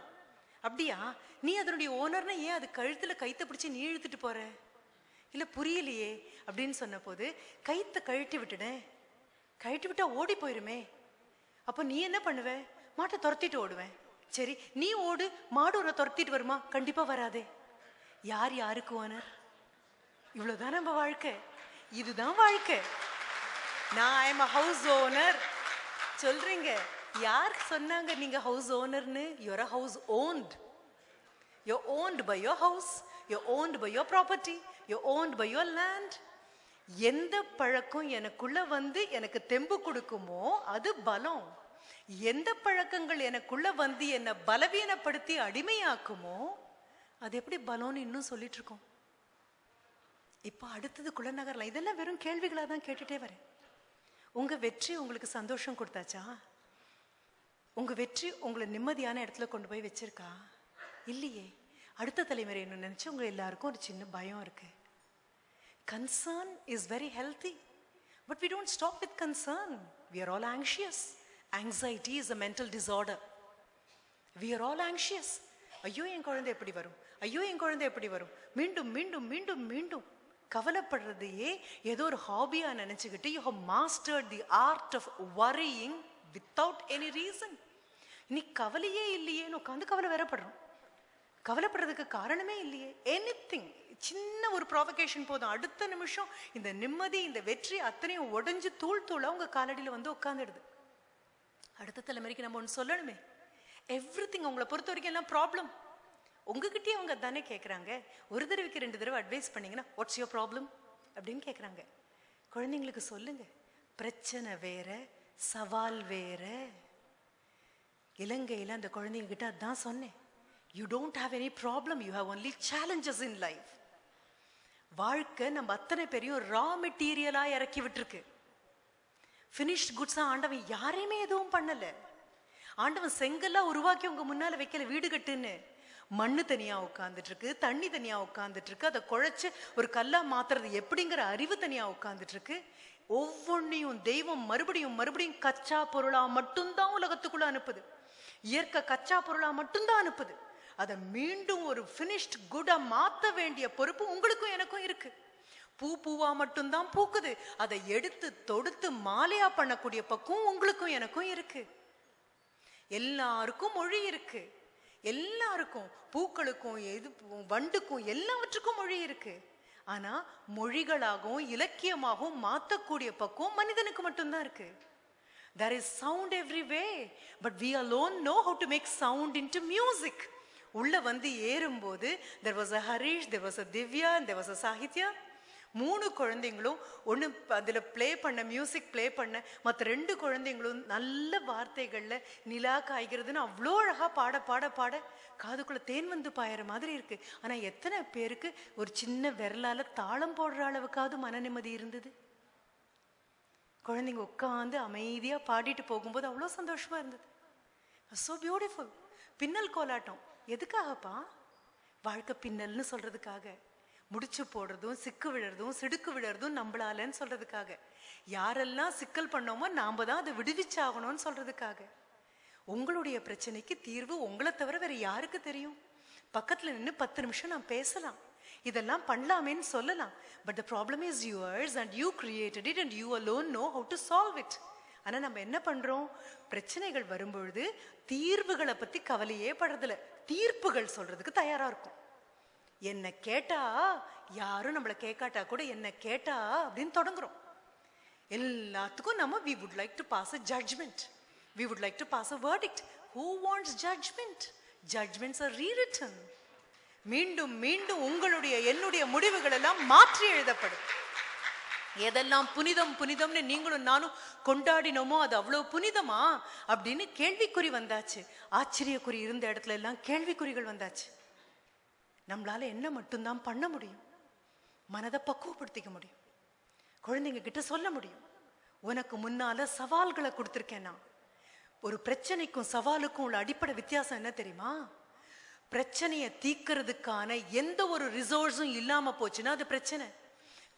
அப்படியா, நீ அதனுடைய ஓனர்னா ஏன் அது கழுத்துல கைத்தை பிடிச்சி நீ இழுத்துட்டு போற? இல்ல புரியலையே அப்படின்னு சொன்ன போது, கைத்தை கழட்டி விட்டுடேன், கழட்டி விட்டா ஓடி போயிருமே. அப்ப நீ என்ன பண்ணுவ? மாட்டை துரத்திட்டு ஓடுவேன். சரி நீ ஓடு, மாடு உன்னை துரத்திட்டு வருமா? கண்டிப்பா வராதே. யார் யாருக்கு ஓனர்? இவ்வளவுதான் நம்ம வாழ்க்கை, இதுதான் வாழ்க்கை. நான் I am a house owner சொல்றீங்க. யார் சொன்னாங்க நீங்க house ஓனர்னு? you're a house owned. you're owned by your house, you're owned by your property, you're owned by your land. எந்த பழக்கம் எனக்குள்ள வந்து எனக்கு தெம்பு கொடுக்குமோ அது பலம். எந்த பழக்கங்கள் எனக்குள்ள வந்து என்னை பலவீனப்படுத்தி அடிமையாக்குமோ அது எப்படி பலம்னு இன்னும் சொல்லிட்டு இருக்கோம். இப்போ அடுத்தது குலநகர்லாம். இதெல்லாம் வெறும் கேள்விகளாக தான் கேட்டுட்டே வரேன். உங்க வெற்றி உங்களுக்கு சந்தோஷம் கொடுத்தாச்சா? உங்க வெற்றி உங்களை நிம்மதியான இடத்துல கொண்டு போய் வச்சிருக்கா? இல்லையே. அடுத்த தலைமுறை என்ன நினைச்சு உங்க எல்லாருக்கும் ஒரு சின்ன பயம் இருக்கு. Concern is very healthy, but we don't stop with concern. We are all anxious. Anxiety is a mental disorder. We are all anxious. ஐயோ என் குழந்தை எப்படி வரும், ஐயோ என் குழந்தை எப்படி வரும், மீண்டும் மீண்டும் மீண்டும் மீண்டும் கவலைப்படுறதையே ஏதோ ஒரு ஹாபியா நினைச்சுக்கிட்டு you have mastered the art of worrying without any reason. நீ கவலையே இல்லையேன்னு உட்காந்து கவலை வேறப்படுறோம். கவலைப்படுறதுக்கு காரணமே இல்லையே. எனிதிங், சின்ன ஒரு ப்ராவகேஷன் போதும், அடுத்த நிமிஷம் இந்த நிம்மதி இந்த வெற்றி அத்தனையும் உடைஞ்சு தூள் தூளா உங்க காலடியில வந்து உட்காந்துடுது. அடுத்த தலைமுறைக்கு நம்ம ஒன்று சொல்லணுமே. எவ்ரிதிங் உங்களை பொறுத்த வரைக்கும் எல்லாம் ப்ராப்ளம். உங்ககிட்டயே அவங்க தானே கேட்குறாங்க. ஒரு தடவைக்கு 2 தடவை அட்வைஸ் பண்ணீங்கன்னா வாட்ஸ் யுவர் ப்ராப்ளம் அப்படின்னு கேட்குறாங்க. குழந்தைங்களுக்கு சொல்லுங்க, பிரச்சனை வேற சவால் வேற. இலங்கையில் அந்த குழந்தைங்க கிட்ட அதான் சொன்னேன். You don't have any problem, you have only challenges in life. வாழ்க்கை நம்ம அத்தனை பேரையும் ரா மெட்டீரியலா இறக்கி விட்டுருக்கு. ஃபினிஷ்ட் குட்ஸா ஆண்டவன் யாரையுமே எதுவும் பண்ணல. ஆண்டவன் செங்கல்லா உருவாக்கி உங்க முன்னால வைக்கல வீடு கட்டுன்னு. மண்ணு தனியா உட்கார்ந்துட்டு இருக்கு, தண்ணி தனியா உட்கார்ந்துட்டு இருக்கு. அதை குழைச்சு ஒரு கல்லா மாத்துறது எப்படிங்கிற அறிவு தனியா உட்கார்ந்துட்டு இருக்கு. ஒவ்வொன்னையும் தெய்வம் மறுபடியும் மறுபடியும் கச்சா பொருளா மட்டும்தான் உலகத்துக்குள்ள அனுப்புது. இயற்கை கச்சா பொருளா மட்டும்தான் அனுப்புது. அதை மீண்டும் ஒரு ஃபினிஷ்ட் குட்டா மாத்த வேண்டிய பொறுப்பு உங்களுக்கும் எனக்கும் இருக்கு. பூ பூவா மட்டும்தான் பூக்குது, அதை எடுத்து தொடுத்து மாலையா பண்ணக்கூடிய பக்குவம் உங்களுக்கும் எனக்கும் இருக்கு. எல்லாருக்கும் மொழி இருக்கு. எல்லாருக்கும், பூக்களுக்கும் எது வண்டுக்கும் எல்லாவற்றுக்கும் மொழி இருக்கு. ஆனா மொழிகளாகவும் இலக்கியமாகவும் மாத்தக்கூடிய பக்குவம் மனிதனுக்கு மட்டும்தான் இருக்கு. There is sound everywhere, but we alone know how to make sound into music. உள்ள வந்து ஏறும்போது there was a Harish, there was a Divya and there was a Sahitya. 3 குழந்தைங்களும் ஒன்று அதில் ப்ளே பண்ண மியூசிக் ப்ளே பண்ண, மற்ற 2 குழந்தைங்களும் நல்ல வார்த்தைகளில் நிலா காய்கிறதுன்னு அவ்வளோ அழகாக பாட பாட பாட காதுக்குள்ளே தேன் வந்து பாயிற மாதிரி இருக்கு. ஆனால் எத்தனை பேருக்கு ஒரு சின்ன விரலால் தாளம் போடுற அளவுக்காவது மன நிம்மதி இருந்தது? குழந்தைங்க உட்காந்து அமைதியாக பாடிட்டு போகும்போது அவ்வளோ சந்தோஷமா இருந்தது. So beautiful. பின்னல் கோலாட்டம் எதுக்காகப்பா? வாழ்க்கை பின்னல்னு சொல்றதுக்காக. முடிச்சு போடுறதும் சிக்கு விழுறதும் சிடுக்கு விழுறதும் நம்மளாலன்னு சொல்றதுக்காக. யாரெல்லாம் சிக்கல் பண்ணோமோ நாம தான் அதை விடுவிச்சாகணும்னு சொல்றதுக்காக. உங்களுடைய பிரச்சனைக்கு தீர்வு உங்களை தவிர வேற யாருக்கு தெரியும்? பக்கத்துல நின்று 10 நிமிஷம் நான் பேசலாம், இதெல்லாம் பண்ணலாமேன்னு சொல்லலாம். But the problem is yours and you created it and you alone know how to solve it. ஆனா நம்ம என்ன பண்றோம்? பிரச்சனைகள் வரும்பொழுது தீர்வுகளை பத்தி கவலையே படுறதில்ல, தீர்ப்புகள் சொல்றதுக்கு தயாரா இருக்கும். என்ன கேட்டா, யாரும் நம்மளை கேட்காட்டா கூட என்ன கேட்டா அப்படின்னு தொடங்குறோம். எல்லாத்துக்கும் நம்ம we would like to pass a judgment, we would like to pass a verdict. Who wants judgment? Judgments are rewritten. மீண்டும் மீண்டும் உங்களுடைய என்னுடைய முடிவுகள் எல்லாம் மாற்றி எழுதப்படும். எதெல்லாம் புனிதம் புனிதம்னு நீங்களும் நானும் கொண்டாடினோமோ அது அவ்வளவு புனிதமா அப்படின்னு கேள்விக்குறி வந்தாச்சு. ஆச்சரியக்குறி இருந்த இடத்துல எல்லாம் கேள்விக்குறிகள் வந்தாச்சு. நம்மளால என்ன மட்டும்தான் பண்ண முடியும்? மனதை பக்குவப்படுத்திக்க முடியும். குழந்தைங்க கிட்ட சொல்ல முடியும், உனக்கு முன்னால சவால்களை கொடுத்துருக்கேன் நான். ஒரு பிரச்சனைக்கும் சவாலுக்கும் உள்ள அடிப்படை வித்தியாசம் என்ன தெரியுமா? பிரச்சனையை தீர்க்கிறதுக்கான எந்த ஒரு ரிசோர்ஸும் இல்லாம போச்சுன்னா அது பிரச்சனை.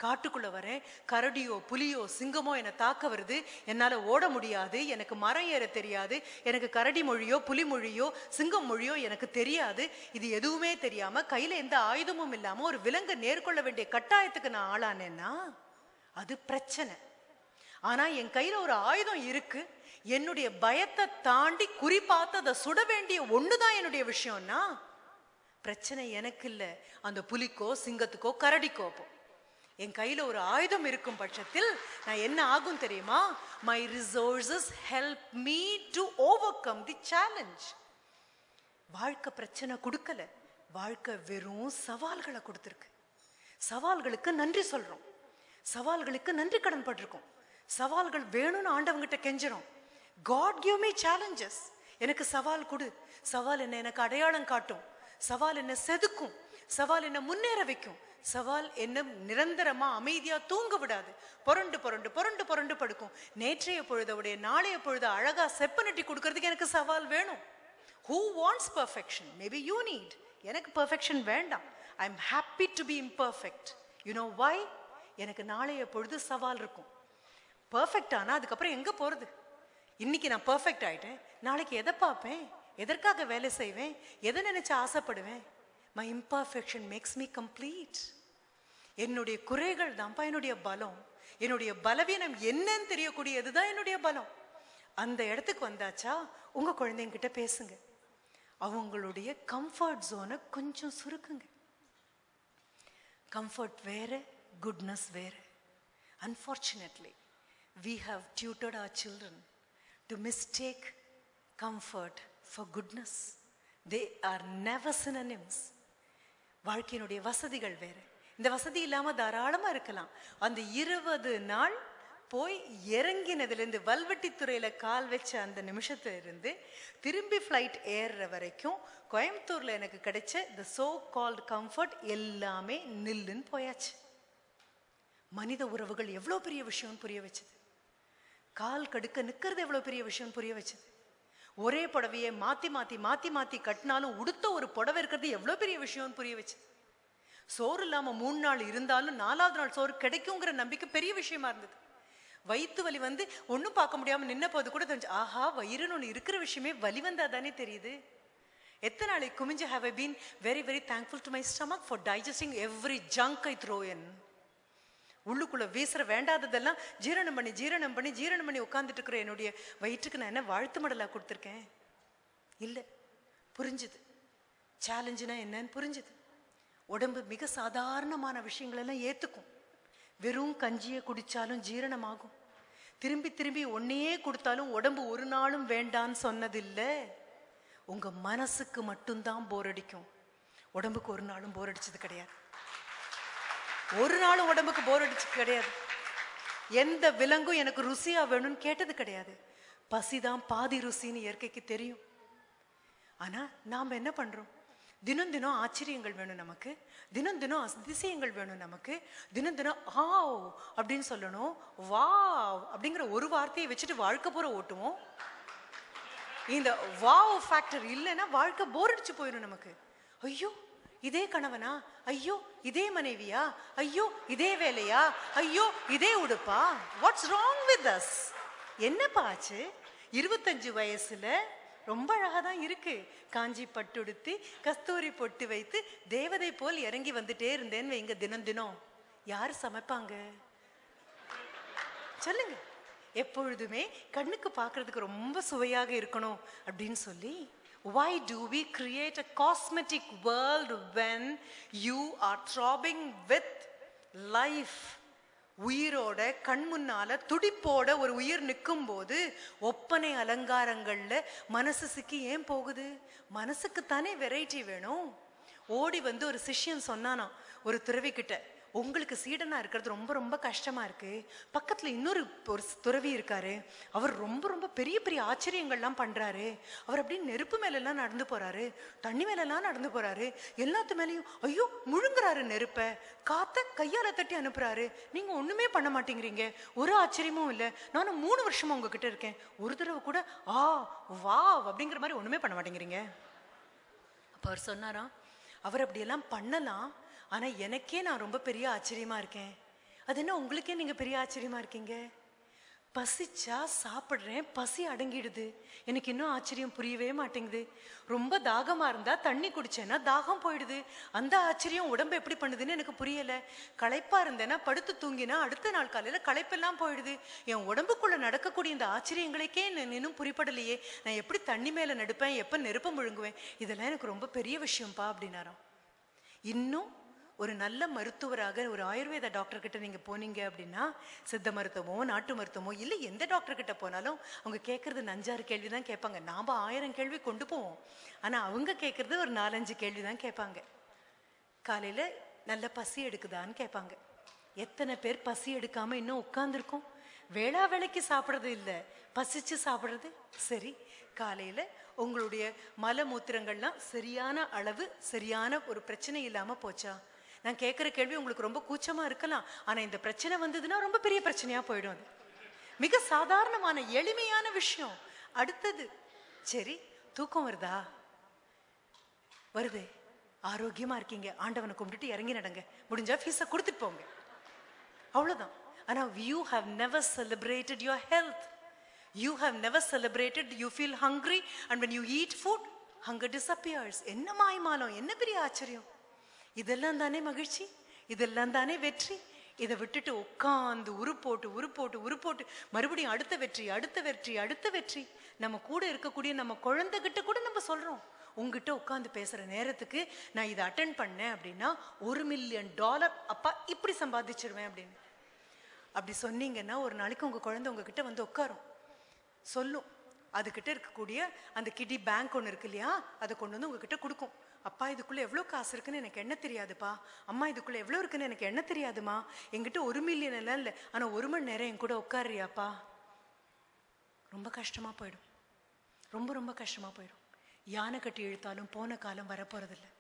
காட்டுக்குள்ள வரேன், கரடியோ புலியோ சிங்கமோ என்னை தாக்க வருது, என்னால ஓட முடியாது, எனக்கு மரம் ஏற தெரியாது, எனக்கு கரடி மொழியோ புலி மொழியோ சிங்கம் மொழியோ எனக்கு தெரியாது. இது எதுவுமே தெரியாம கையில எந்த ஆயுதமும் இல்லாம ஒரு விலங்கை நேர்கொள்ள வேண்டிய கட்டாயத்துக்கு நான் ஆளானேன்னா அது பிரச்சனை. ஆனா என் கையில ஒரு ஆயுதம் இருக்கு, என்னுடைய பயத்தை தாண்டி குறிப்பாத்து அதை சுட வேண்டிய ஒண்ணுதான் என்னுடைய விஷயம்னா பிரச்சனை எனக்கு இல்லை, அந்த புலிக்கோ சிங்கத்துக்கோ கரடிக்கோ. என் கையில ஒரு ஆயுதம் இருக்கும் பட்சத்தில் நான் என்ன ஆகும் தெரியுமா? My resources help me to overcome the challenge. வாழ்க்கை பிரச்சனை கொடுக்கல, வாழ்க்கை வெறும் சவால்களை கொடுத்துருக்கு. சவால்களுக்கு நன்றி சொல்றோம், சவால்களுக்கு நன்றி கடன் பட்டிருக்கோம். சவால்கள் வேணும்னு ஆண்டவங்கிட்ட கெஞ்சிரும். God give me challenges. எனக்கு சவால் கொடு. சவால் என்ன எனக்கு அடையாளம் காட்டும், சவால் என்ன செதுக்கும், சவால் என்ன முன்னேற வைக்கும், சவால் என்ன நிரந்தரமா அமைதியா தூங்க விடாது. புரண்டு புரண்டு புரண்டு புரண்டு படுக்கும். நேற்றைய பொழுதோடைய நாளைய பொழுது அழகா செப்பனிட்டி கொடுக்கறதுக்கு எனக்கு சவால் வேணும். Who wants perfection? Maybe you need. எனக்கு perfection வேண்டாம். I'm happy to be imperfect. You know why? எனக்கு நாளைய பொழுது சவால் இருக்கும். பர்ஃபெக்ட் ஆனா அதுக்கப்புறம் எங்க போறது? இன்னைக்கு நான் பர்ஃபெக்ட் ஆயிட்டேன், நாளைக்கு எதை பார்ப்பேன், எதற்காக வேலை செய்வேன், எதை நினைச்சு ஆசைப்படுவேன்? My imperfection makes me complete. என்னுடைய குறைகள் தான்ப்பா என்னுடைய பலம். என்னுடைய பலவீனம் என்னன்னு தெரியக்கூடியதுதான் என்னுடைய பலம். அந்த இடத்துக்கு வந்தாச்சா உங்க குழந்தைங்கிட்ட பேசுங்க. அவங்களுடைய கம்ஃபர்ட் ஜோனை கொஞ்சம் சுருக்குங்க. கம்ஃபர்ட் வேற, குட்னஸ் வேற. Unfortunately, we have tutored our children to mistake comfort for goodness. They are never synonyms. வாழ்க்கையினுடைய வசதிகள் வேற. இந்த வசதி இல்லாம தாராளமா இருக்கலாம். அந்த 20 நாள் போய் இறங்கினதுலேருந்து வல்வெட்டித்துறையில கால் வச்ச அந்த நிமிஷத்துல இருந்து திரும்பி ஃப்ளைட் ஏறுற வரைக்கும் கோயம்புத்தூர்ல எனக்கு கிடைச்ச த சோ கால்ட் கம்ஃபர்ட் எல்லாமே நில்லுன்னு போயாச்சு. மனித உறவுகள் எவ்வளோ பெரிய விஷயம்னு புரிய வச்சது. கால் கடுக்க நிற்கிறது எவ்வளோ பெரிய விஷயம் புரிய வச்சது. ஒரே புடவையை மாற்றி மாற்றி மாற்றி மாற்றி கட்டினாலும் உடுத்த ஒரு புடவை இருக்கிறது எவ்வளோ பெரிய விஷயம்னு புரிய வச்சது. சோறு இல்லாமல் 3 நாள் இருந்தாலும் 4வது நாள் சோறு கிடைக்குங்கிற நம்பிக்கை பெரிய விஷயமா இருந்தது. வயிற்று வலி வந்து ஒன்றும் பார்க்க முடியாமல் நின்ன போது கூட தெரிஞ்சு, ஆஹா வயிறுன்னு ஒன்று இருக்கிற விஷயமே வலி வந்தால் தானே தெரியுது. எத்தனை நாளைக்கு குமிஞ்சு have I been very very thankful to my stomach for digesting every junk I throw in. உள்ளுக்குள்ள வீசுற வேண்டாததெல்லாம் ஜீரணம் பண்ணி ஜீரணம் பண்ணி ஜீரணம் பண்ணி உட்காந்துட்டு இருக்கிற என்னுடைய வயிற்றுக்கு நான் என்ன வாழ்த்து மடலா கொடுத்துருக்கேன்? இல்லை, புரிஞ்சுது. சேலஞ்சுனா என்னன்னு புரிஞ்சுது. உடம்பு மிக சாதாரணமான விஷயங்களெல்லாம் ஏற்றுக்கும். வெறும் கஞ்சியை குடித்தாலும் ஜீரணமாகும். திரும்பி திரும்பி ஒன்னையே கொடுத்தாலும் உடம்பு ஒரு நாளும் வேண்டான்னு சொன்னதில்லை. உங்க மனசுக்கு மட்டும்தான் போர் அடிக்கும். உடம்புக்கு ஒரு நாளும் போர் அடிச்சது கிடையாது. ஒரு நாளும் உடம்புக்கு போர் அடிச்சு கிடையாது. எந்த விலங்கும் எனக்கு ருசியா வேணும்னு கேட்டது கிடையாது. பசிதான் பாதி ருசின்னு இயற்கைக்கு தெரியும். ஆனா நாம என்ன பண்றோம்? தினம் தினம் ஆச்சரியங்கள் வேணும் நமக்கு, தினம் தினம் அதிசயங்கள் வேணும் நமக்கு, தினம் தினம் ஆவ் அப்படின்னு சொல்லணும். வாவ் அப்படிங்கிற ஒரு வார்த்தையை வச்சுட்டு வாழ்க்கை பூரா ஓட்டுவோம். இந்த வாவ் ஃபேக்டர் இல்லைன்னா வாழ்க்கை போர் அடிச்சு போயிடும் நமக்கு. ஐயோ இதே கணவனா, ஐயோ இதே மனைவியா, ஐயோ இதே வேலையா, ஐயோ இதே உடுப்பா, வாட்ஸ் ராங் வித் அஸ்? என்னப்பா ஆச்சு? 25 வயசுல ரொம்ப அழகா தான் இருக்கு. காஞ்சி பட்டுடுத்தி கஸ்தூரி பொட்டு வைத்து தேவதை போல் இறங்கி வந்துட்டே இருந்தேன்னு வைங்க. தினம் தினம் யாரு சமைப்பாங்க சொல்லுங்க? எப்பொழுதுமே கண்ணுக்கு பார்க்கறதுக்கு ரொம்ப சுவையாக இருக்கணும் அப்படின்னு சொல்லி, why do we create a cosmetic world when you are throbbing with life? உயிரோட கண் முன்னால துடிப்போட ஒரு உயிர் நிற்கும் போது ஒப்பனை அலங்காரங்கள்ல மனசு சிக்கி ஏன் போகுது? மனசுக்கு தானே வெரைட்டி வேணும். ஓடி வந்து ஒரு சிஷ்யன் சொன்னானா ஒரு துறவி கிட்ட, உங்களுக்கு சீடனா இருக்கிறது ரொம்ப ரொம்ப கஷ்டமா இருக்கு, பக்கத்துல இன்னொரு ஒரு துறவி இருக்காரு, அவர் ரொம்ப ரொம்ப பெரிய பெரிய ஆச்சரியங்கள்லாம் பண்றாரு, அவர் அப்படியே நெருப்பு மேலெல்லாம் நடந்து போறாரு, தண்ணி மேலெல்லாம் நடந்து போறாரு, எல்லாத்து மேலேயும் ஐயோ முழுங்குறாரு நெருப்பை, காத்த கையால தட்டி அனுப்புறாரு, நீங்க ஒண்ணுமே பண்ண மாட்டேங்கிறீங்க, ஒரு ஆச்சரியமும் இல்லை, நானும் 3 வருஷமா உங்ககிட்ட இருக்கேன், ஒரு தடவை கூட ஆ வா அப்படிங்கிற மாதிரி ஒண்ணுமே பண்ண மாட்டேங்கிறீங்க. அப்ப அவர் சொன்னாராம், அவர் அப்படியெல்லாம் பண்ணலாம், ஆனா எனக்கே நான் ரொம்ப பெரிய ஆச்சரியமா இருக்கேன். அது என்ன உங்களுக்கே நீங்க பெரிய ஆச்சரியமா இருக்கீங்க? பசிச்சா சாப்பிட்றேன், பசி அடங்கிடுது. எனக்கு இன்னும் ஆச்சரியம் புரியவே மாட்டேங்குது. ரொம்ப தாகமா இருந்தா தண்ணி குடிச்சேன்னா தாகம் போயிடுது. அந்த ஆச்சரியம் உடம்பு எப்படி பண்ணுதுன்னு எனக்கு புரியல. களைப்பா இருந்தேன்னா படுத்து தூங்கினா அடுத்த நாள் காலையில களைப்பெல்லாம் போயிடுது. என் உடம்புக்குள்ள நடக்கக்கூடிய இந்த ஆச்சரியங்களுக்கே இன்னும் புரிப்படலையே. நான் எப்படி தண்ணி மேல நடுப்பேன், எப்ப நெருப்ப முழுங்குவேன், இதெல்லாம் எனக்கு ரொம்ப பெரிய விஷயம்ப்பா அப்படின்னாராம். இன்னும் ஒரு நல்ல மருத்துவராக ஒரு ஆயுர்வேத டாக்டர் கிட்ட நீங்க போனீங்க அப்படின்னா, சித்த மருத்துவமோ நாட்டு மருத்துவமோ இல்லை எந்த டாக்டர் கிட்ட போனாலும் அவங்க கேட்கறது 5-6 கேள்வி தான் கேட்பாங்க. நாம 1000 கேள்வி கொண்டு போவோம். ஆனா அவங்க கேட்கறது ஒரு 4-5 கேள்வி தான் கேட்பாங்க. காலையில நல்ல பசி எடுக்குதான்னு கேட்பாங்க. எத்தனை பேர் பசி எடுக்காம இன்னும் உட்கார்ந்துருக்கோம்? வேளா வேளைக்கு சாப்பிட்றது இல்லை, பசிச்சு சாப்பிட்றது. சரி, காலையில உங்களுடைய மலமூத்திரங்கள்லாம் சரியான அளவு, சரியான ஒரு பிரச்சனை இல்லாம போச்சா? நான் கேட்குற கேள்வி உங்களுக்கு ரொம்ப கூச்சமா இருக்கலாம். ஆனா இந்த பிரச்சனை வந்ததுன்னா ரொம்ப பெரிய பிரச்சனையா போயிடும். அது மிக சாதாரணமான எளிமையான விஷயம். அடுத்தது, சரி தூக்கம் வருதா? வருது. ஆரோக்கியமா இருக்கீங்க, ஆண்டவனை கும்பிட்டுட்டு இறங்கி நடங்க, முடிஞ்சா ஃபீஸை கொடுத்துட்டு போங்க, அவ்வளவுதான். ஆனா you have never celebrated your health. You have never celebrated. You feel hungry and when you eat food, hunger disappears. என்ன மாய்மாலம், என்ன பெரிய ஆச்சரியம். இதெல்லாம் தானே மகிழ்ச்சி, இதெல்லாம் தானே வெற்றி. இதை விட்டுட்டு உட்காந்து உருப்போட்டு மறுபடியும் அடுத்த வெற்றி, அடுத்த வெற்றி, அடுத்த வெற்றி. நம்ம கூட இருக்கக்கூடிய நம்ம குழந்தைகிட்ட கூட நம்ம சொல்றோம், உங்ககிட்ட உட்காந்து பேசுற நேரத்துக்கு நான் இதை அட்டென்ட் பண்ணேன் அப்படின்னா $1 மில்லியன் அப்பா இப்படி சம்பாதிச்சிருவேன் அப்படின்னு. அப்படி சொன்னீங்கன்னா ஒரு நாளைக்கு உங்க குழந்தை உங்ககிட்ட வந்து உட்காரும், சொல்லும். அதுகிட்ட இருக்கக்கூடிய அந்த கிடி பேங்க் ஒன்று இருக்கு இல்லையா, அதை கொண்டு வந்து உங்ககிட்ட கொடுக்கும். அப்பா இதுக்குள்ள எவ்வளோ காசு இருக்குன்னு எனக்கு என்ன தெரியாதுப்பா, அம்மா இதுக்குள்ள எவ்வளோ இருக்குன்னு எனக்கு என்ன தெரியாதுமா, என்கிட்ட 1 மில்லியன் எல்லாம் இல்லை, ஆனா 1 மணி நேரம் என் கூட உட்காருறியாப்பா. ரொம்ப கஷ்டமா போயிடும், ரொம்ப ரொம்ப கஷ்டமா போயிடும். யானை கட்டி இழுத்தாலும் போன காலம் வரப்போறதில்லை.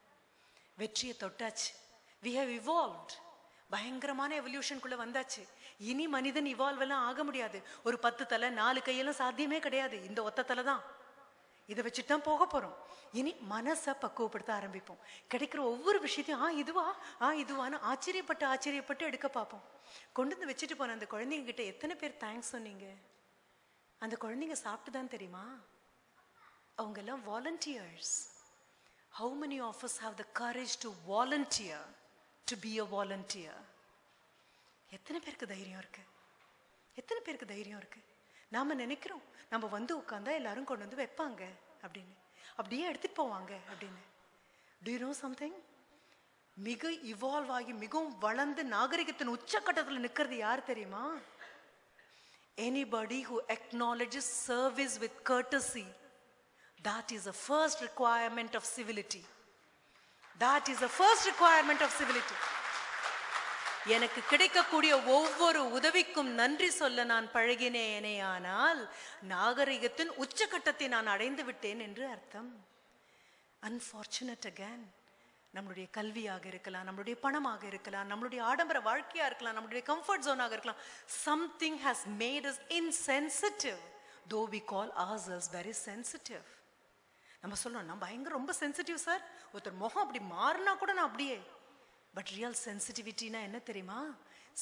வெற்றியை தொட்டாச்சு. we have evolved. பயங்கரமான எவல்யூஷனுக்குள்ள வந்தாச்சு. இனி மனிதன் இவால்வ் எல்லாம் ஆக முடியாது. ஒரு 10 தலை 4 கையெல்லாம் சாத்தியமே கிடையாது. இந்த ஒத்த தலை தான், இதை வச்சுட்டு தான் போக போறோம். இனி மனசை பக்குவப்படுத்த ஆரம்பிப்போம். கிடைக்கிற ஒவ்வொரு விஷயத்தையும் இதுவான்னு ஆச்சரியப்பட்டு எடுக்க பார்ப்போம். கொண்டு வந்து வச்சுட்டு போன அந்த குழந்தைங்க கிட்ட எத்தனை பேர் தேங்க்ஸ் சொன்னீங்க? அந்த குழந்தைங்க சாப்பிட்டு தான் தெரியுமா? அவங்க எல்லாம் volunteers. How many of us have the courage to volunteer to be a volunteer? எத்தனை பேருக்கு தைரியம் இருக்கு? எத்தனை பேருக்கு தைரியம் இருக்கு? நாம நினைக்கிறோம் நம்ம வந்து உட்கார்ந்தா எல்லாரும் கொண்டு வந்து வைப்பாங்க அப்படின்னு, அப்படியே எடுத்துட்டு போவாங்க அப்படின்னு. Do you know something? மிக இவால்வ் ஆகி மிகவும் வளர்ந்து நாகரிகத்தின் உச்சக்கட்டத்தில் நிற்கிறது யார் தெரியுமா? Anybody who acknowledges service with courtesy. That is the first requirement of civility. That is the first requirement of civility. எனக்கு கிடைக்கக்கூடிய ஒவ்வொரு உதவிக்கும் நன்றி சொல்ல நான் பழகினேனேயானால் நாகரிகத்தின் உச்சகட்டத்தை நான் அடைந்து விட்டேன் என்று அர்த்தம். Unfortunate again. நம்மளுடைய கல்வியாக இருக்கலாம், நம்மளுடைய பணமாக இருக்கலாம், நம்மளுடைய ஆடம்பர வாழ்க்கையா இருக்கலாம், நம்மளுடைய கம்ஃபர்ட் ஜோனாக இருக்கலாம். Something has made us insensitive, though we call ourselves very sensitive. நம்ம சொல்றோம் நான் பயங்கர ரொம்ப சென்சிட்டிவ் சார், ஒருத்தர் முகம் அப்படி மாறினா கூட நான் அப்படியே. பட் ரியல் சென்சிட்டிவிட்டினா என்ன தெரியுமா?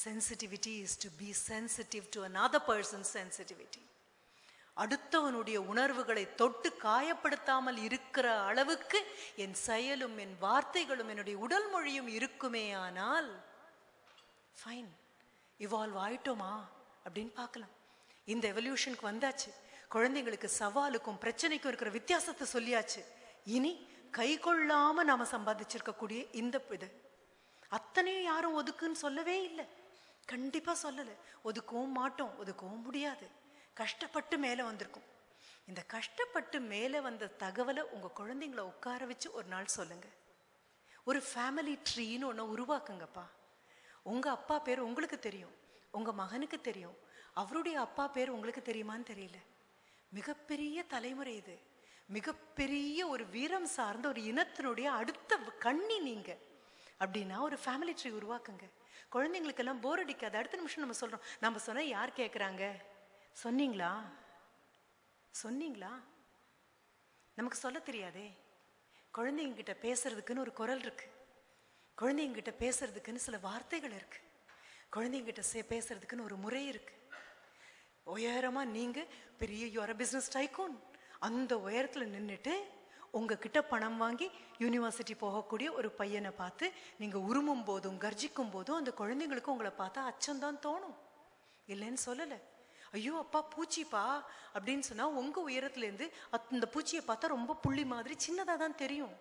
Sensitivity is to be sensitive to another person's sensitivity. அடுத்தவனுடைய உணர்வுகளை தொட்டு காயப்படுத்தாமல் இருக்கிற அளவுக்கு என் செயலும் என் வார்த்தைகளும் என்னுடைய உடல் மொழியும் இருக்குமே ஆனால் ஃபைன், இவால்வ் ஆயிட்டோமா அப்படின்னு பார்க்கலாம். இந்த எவல்யூஷனுக்கு வந்தாச்சு. குழந்தைங்களுக்கு சவாலுக்கும் பிரச்சனைக்கும் இருக்கிற வித்தியாசத்தை சொல்லியாச்சு. இனி கை கொள்ளாம நாம சம்பாதிச்சிருக்கக்கூடிய இந்த இது அத்தனையும் யாரும் ஒதுக்குன்னு சொல்லவே இல்லை, கண்டிப்பா சொல்லல. ஒதுக்கவும் மாட்டோம், ஒதுக்கவும் முடியாது. கஷ்டப்பட்டு மேல வந்திருக்கும். இந்த கஷ்டப்பட்டு மேல வந்த தகவலை உங்க குழந்தைங்களை உட்கார வச்சு ஒரு நாள் சொல்லுங்க. ஒரு ஃபேமிலி ட்ரீன்னு ஒன்று உருவாக்குங்கப்பா. உங்க அப்பா பேர் உங்களுக்கு தெரியும், உங்க மகனுக்கு தெரியும், அவருடைய அப்பா பேர் உங்களுக்கு தெரியுமான்னு தெரியல. மிகப்பெரிய தலைமுறை இது. மிகப்பெரிய ஒரு வீரம் சார்ந்த ஒரு இனத்தினுடைய அடுத்த கண்ணி நீங்க. அப்படின்னா ஒரு ஃபேமிலி ட்ரீ உருவாக்குங்க. குழந்தைங்களுக்கெல்லாம் போர் அடிக்காது. அடுத்த நிமிஷம் நம்ம சொல்றோம், நம்ம சொன்னா யார் கேட்குறாங்க? சொன்னீங்களா? சொன்னீங்களா? நமக்கு சொல்ல தெரியாதே. குழந்தைங்க கிட்ட பேசுறதுக்குன்னு ஒரு குரல் இருக்கு, குழந்தைங்க கிட்ட பேசுறதுக்குன்னு சில வார்த்தைகள் இருக்கு, குழந்தைங்க கிட்ட பேசுறதுக்குன்னு ஒரு முறை இருக்கு. உயரமா நீங்க பெரிய யுவர் பிசினஸ் டைக்கூன், அந்த உயரத்துல நின்றுட்டு உங்ககிட்ட பணம் வாங்கி யூனிவர்சிட்டி போகக்கூடிய ஒரு பையனை பார்த்து நீங்க உருமும் போதும் கர்ஜிக்கும் போதும் அந்த குழந்தைங்களுக்கு உங்களை பார்த்தா அச்சம்தான் தோணும். இல்லைன்னு சொல்லலை. ஐயோ அப்பா பூச்சிப்பா அப்படின்னு சொன்னா உங்க உயரத்துலேருந்து அந்த பூச்சியை பார்த்தா ரொம்ப புள்ளி மாதிரி சின்னதாக தான் தெரியும்.